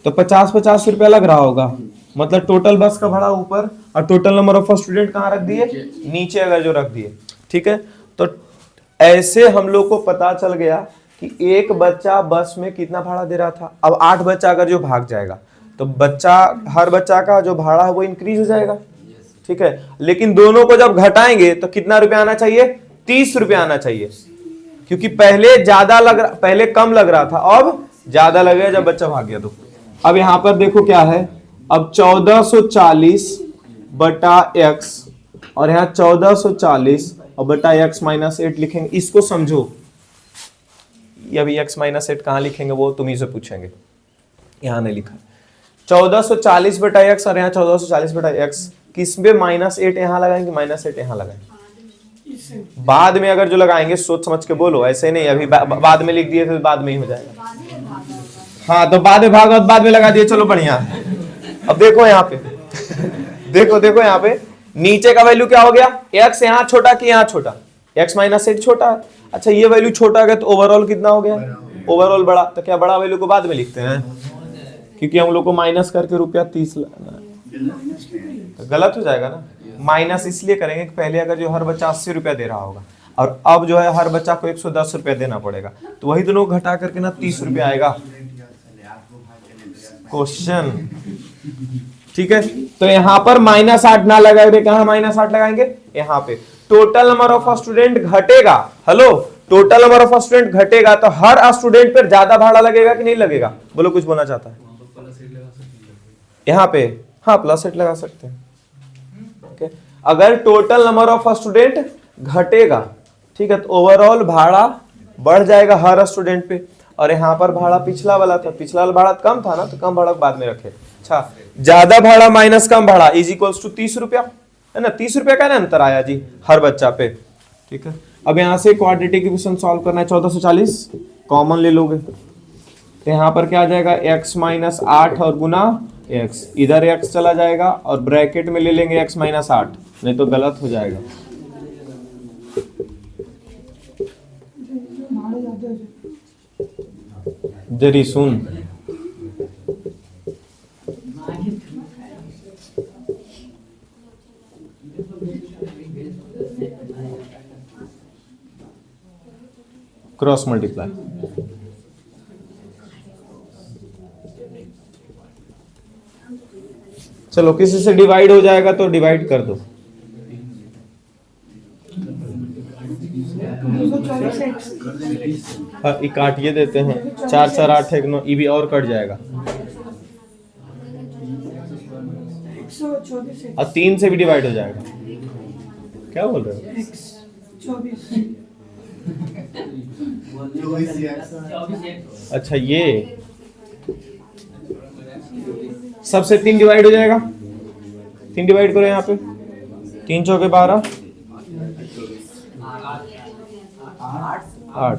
तो 50-50 रुपया लग रहा होगा। मतलब टोटल बस का भाड़ा ऊपर और टोटल नंबर ऑफ स्टूडेंट कहाँ रख दिए? नीचे अगर जो रख दिए, ठीक है। तो ऐसे हम लोग को पता चल गया कि एक बच्चा बस में कितना भाड़ा दे रहा था। अब 8 बच्चा अगर जो भाग जाएगा तो हर बच्चा का जो भाड़ा है वो इंक्रीज हो जाएगा, ठीक है। लेकिन दोनों को जब घटाएंगे तो कितना रुपया आना चाहिए? 30 रुपया आना चाहिए, क्योंकि पहले कम लग रहा था, अब ज्यादा लगेगा जब बच्चा भाग गया तो। अब यहां पर देखो क्या है, अब 1440 बटा एक्स और यहाँ 1440 और बटा एक्स माइनस 8 लिखेंगे। इसको समझो, अभी एक्स माइनस 8 कहां लिखेंगे वो तुम ही से पूछेंगे, यहां नहीं लिखा। 1440 बटा एक्स और यहाँ 1440 बटा एक्स, किसमें -8 यहां लगाएंगे, -8 यहां लगाएंगे। बाद में अगर जो लगाएंगे सोच समझ के बोलो, ऐसे नहीं अभी बाद में लिख दिए तो बाद में ही हो जाएगा। हाँ, तो बाद में भाग बाद में लगा दिए, चलो बढ़िया। अब देखो यहाँ पे देखो यहाँ पे नीचे का वैल्यू क्या हो गया? एक्स यहाँ छोटा कि यहाँ छोटा? एक्स माइनस 8 छोटा है। अच्छा, ये वैल्यू छोटा हो गया तो ओवरऑल कितना हो गया? ओवरऑल बड़ा। तो क्या बड़ा वैल्यू को बाद में लिखते हैं, क्योंकि हम लोग को माइनस करके रुपया 30 तो गलत हो जाएगा ना। माइनस इसलिए करेंगे कि पहले अगर जो हर बच्चा 80 रुपया दे रहा होगा और अब जो है हर बच्चा को 110 रुपया देना पड़ेगा, तो वही दोनों घटा करके ना 30 रुपया आएगा क्वेश्चन, ठीक है। तो यहाँ पर -8 ना लगाएंगे, कहाँ -8 लगाएंगे? यहाँ पे। टोटल नंबर ऑफ स्टूडेंट घटेगा, hello, total number of student घटेगा तो हर स्टूडेंट पर ज्यादा भाड़ा लगेगा कि नहीं लगेगा? बोलो, कुछ बोलना चाहता है यहाँ पे? हाँ, +8 लगा सकते हैं, ओके। अगर टोटल नंबर ऑफ स्टूडेंट घटेगा, ठीक है, तो ओवरऑल भाड़ा बढ़ जाएगा हर स्टूडेंट पे। और यहाँ पर भाड़ा पिछला वाला था, पिछला वाला भाड़ा कम था ना, तो कम भाड़ा बाद में रखे। अच्छा, ज्यादा भाड़ा माइनस कम भाड़ा इज इक्वल्स टू 30 रुपया, है ना। 30 रुपया का ना अंतर आया जी हर बच्चा पे, ठीक है। अब यहाँ से क्वाड्रेटिक इक्वेशन सॉल्व करना है। 1440 कॉमन ले लोगे तो यहाँ पर क्या आ जाएगा? x माइनस 8 और गुना x, इधर x चला जाएगा और ब्रैकेट में ले लेंगे x माइनस 8, नहीं तो गलत हो जाएगा। जरी सुन, क्रॉस मल्टीप्लाई, चलो किसी से डिवाइड हो जाएगा तो डिवाइड कर दो। 224x हाँ, ये काटिए देते हैं, 4 4 8 1 9, ये भी और कट जाएगा। 124x और 3 से भी डिवाइड हो जाएगा। क्या बोल रहे हो? 24 अच्छा, ये सबसे 3 डिवाइड हो जाएगा। 3 डिवाइड करो यहाँ पे, 3 चौके 12, 8, 8।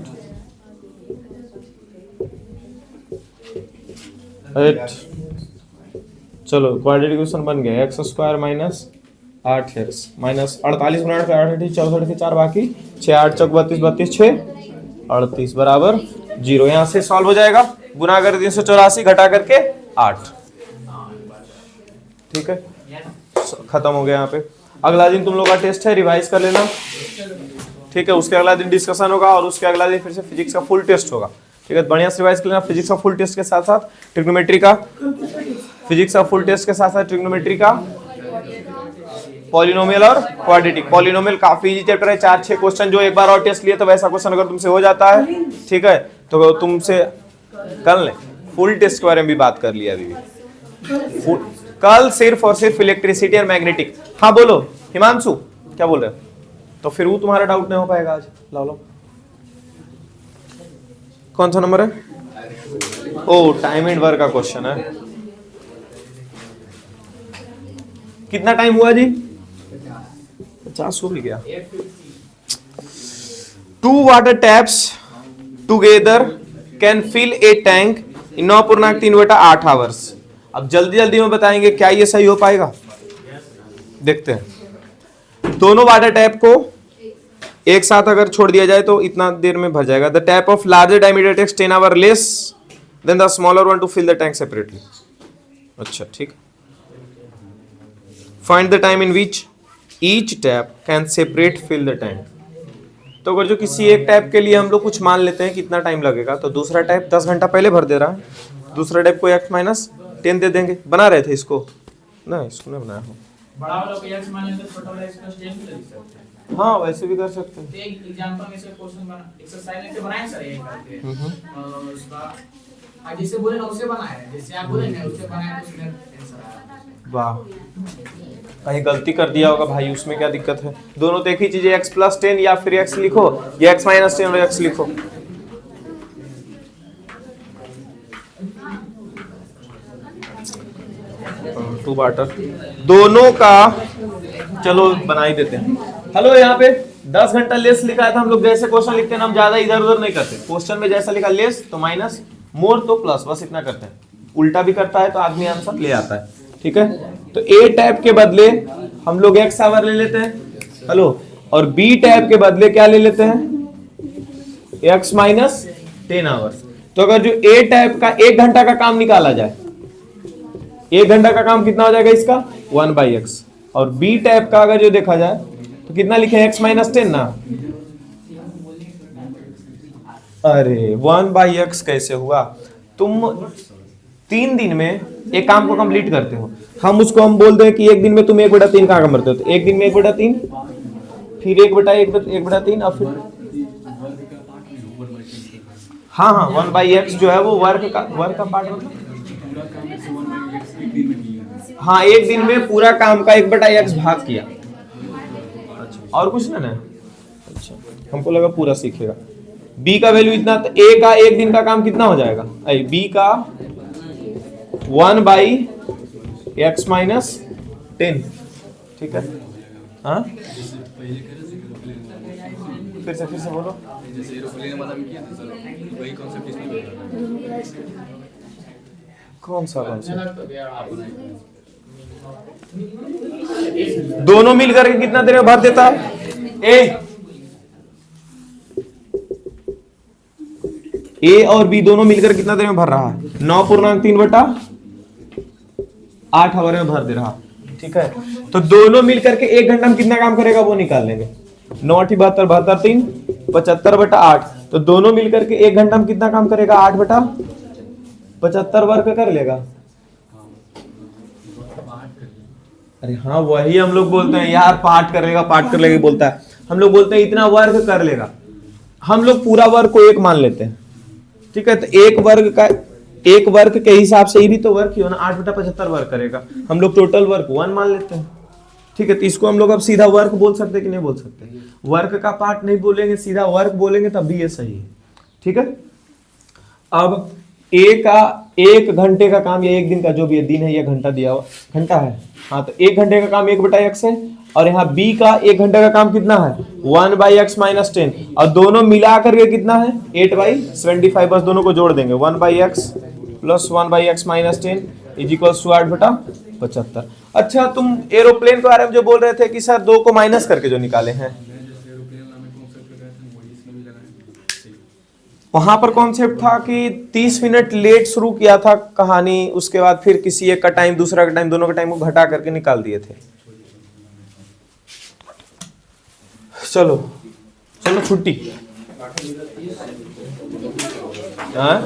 चलो क्वाड्रेटिक इक्वेशन बन गया, x square minus 8x minus 48 गुना 8 8 64 4 बाकी 6 8 चौक 32 32 6 38 बराबर 0। यहाँ से सॉल्व हो जाएगा, गुना कर 384 घटा करके 8। ठीक है, खत्म हो गया यहाँ पे। अगला दिन तुम लोग का टेस्ट है, रिवाइज कर लेना। ठीक है, उसके अगला दिन डिस्कशन होगा और उसके अगला दिन फिर से फिजिक्स का फुल टेस्ट होगा। ठीक है, बढ़िया से रिवाइज कर लेना। फिजिक्स का फुल टेस्ट के साथ साथ ट्रिग्नोमेट्री का, फिजिक्स का फुल टेस्ट के साथ साथ ट्रिग्नोमेट्री का, पॉलिनोमियल और क्वाड्रेटिक। पॉलिनोमियल काफी इजी चैप्टर है, 4-6 क्वेश्चन जो एक बार और टेस्ट लिए तो वैसा क्वेश्चन अगर तुमसे हो जाता है, ठीक है, तो तुमसे कर ले। फुल टेस्ट के बारे में भी बात कर लिया अभी कल, सिर्फ और सिर्फ इलेक्ट्रिसिटी और मैग्नेटिक। हाँ बोलो हिमांशु, क्या बोल रहे हो? तो फिर वो तुम्हारा डाउट नहीं हो पाएगा आज। ला लो, कौन सा नंबर है? ओ, टाइम एंड वर्क का क्वेश्चन है। कितना टाइम हुआ जी? 50 हो भी गया। 2 water taps together can fill a tank in 9.3/8 hours. अब जल्दी जल्दी में बताएंगे, क्या ये सही हो पाएगा? देखते हैं। दोनों वाटर टैप को एक साथ अगर छोड़ दिया जाए तो इतना देर में भर जाएगा। The tap of larger diameter takes 10 hour less than the smaller one to fill the tank separately. अच्छा ठीक। Find the time in which each tap can separate fill the tank. तो अगर जो किसी एक टैप के लिए हम लोग कुछ मान लेते हैं कितना टाइम लगेगा, तो दूसरा टैप 10 घंटा पहले भर दे रहा है, दूसरा टैप को x-10 दे देंगे। बना रहे थे इसको ना, इसको नहीं बनाया हो। बड़ा वाला को x मान लेते छोटा वाला x + 10 भी लिख सकते हैं। हाँ वैसे भी कर सकते हैं। एक एग्जांपल में से क्वेश्चन बना, एक्सरसाइज में से बनाए सर ये करके और उसका आज जैसे बोले ना उसे बनाया है, जैसे आप बोले ना उससे बनाया तो उसमें आंसर आया। वाह, कहीं गलती कर दिया होगा भाई, उसमें क्या दिक्कत है? दोनों तो एक ही चीज है, x + 10 या फिर x लिखो या x - 10 और x लिखो। टू वाटर दोनों का चलो बना ही देते हैं। हेलो, यहाँ पे 10 घंटा लेस लिखा है, तो हम लोग जैसे क्वेश्चन लिखते हैं हम ज्यादा इधर उधर नहीं करते। क्वेश्चन में जैसा लिखा लेस तो माइनस, मोर तो प्लस, बस इतना करते हैं। उल्टा भी करता है तो आदमी आंसर ले आता है। ठीक है, तो ए टैप के बदले हम लोग x आवर ले लेते हैं, हेलो, और बी टैप के बदले क्या ले लेते हैं? x - 10 hours. तो अगर जो ए टैप का 1 घंटा का काम निकाला जाए, 1 घंटा का काम कितना हो जाएगा इसका? 1/x। और बी टैप का अगर जो देखा जाए तो कितना लिखे? x - 10 ना। अरे 1/x कैसे हुआ? तुम 3 दिन में एक काम को कंप्लीट करते हो, हम उसको हम बोलते हैं कि एक दिन में तुम 1/3 का काम करते हो, तो एक दिन में 1/3, फिर 1/3 और फिर हाँ 1/x जो है वो वर्क का पार्ट होता है। हाँ, एक दिन में पूरा काम का 1/x भाग किया। अच्छा, और कुछ ना? अच्छा, हमको लगा पूरा सीखेगा। b का वैल्यू इतना, तो a का एक दिन का काम कितना हो जाएगा? b का 1/x - 10। ठीक है, हाँ फिर से बोलो। कौन सा दोनों मिलकर के कितना देर में भर देता? ए और बी दोनों मिलकर कितना देर में भर रहा है? 9.3/8 आवर में भर दे रहा। ठीक है, तो दोनों मिलकर के 1 घंटा में कितना काम करेगा वो निकाल लेंगे। 9 × 72 72 3 75/8। तो दोनों मिलकर के 1 घंटा में कितना काम करेगा? 8/75 वर्क कर लेगा। अरे हाँ, वही हम लोग बोलते हैं यार, पार्ट कर लेगा बोलता है। हम लोग बोलते हैं इतना वर्क कर लेगा, हम लोग पूरा वर्क को 1 मान लेते हैं। ठीक है, तो एक वर्क के हिसाब से ही भी तो वर्क ही हो ना, 8/75 वर्क करेगा। हम लोग टोटल वर्क 1 मान लेते हैं। ठीक है, तो इसको हम लोग अब सीधा वर्क बोल सकते कि नहीं बोल सकते? वर्क का पार्ट नहीं बोलेंगे, सीधा वर्क बोलेंगे, तब भी ये सही है। ठीक है, अब ए का 1 घंटे का काम या 1 दिन का जो भी है, दिन है या घंटा दिया हुआ, घंटा है, हाँ, तो 1 घंटे का काम 1/x है और यहाँ बी का 1 घंटे का काम कितना है 1/x माइनस 10 और दोनों मिला करके कितना है 8/75 बस दोनों को जोड़ देंगे 1/x plus 1/x minus 10 is equals to 8/75। अच्छा तुम एरोप्लेन के बारे में जो बोल रहे थे कि सर 2 को माइनस करके जो निकाले हैं वहां पर कॉन्सेप्ट था कि 30 मिनट लेट शुरू किया था कहानी, उसके बाद फिर किसी एक का टाइम दूसरा का टाइम दोनों का टाइम को घटा करके निकाल दिए थे। चलो चलो छुट्टी। हाँ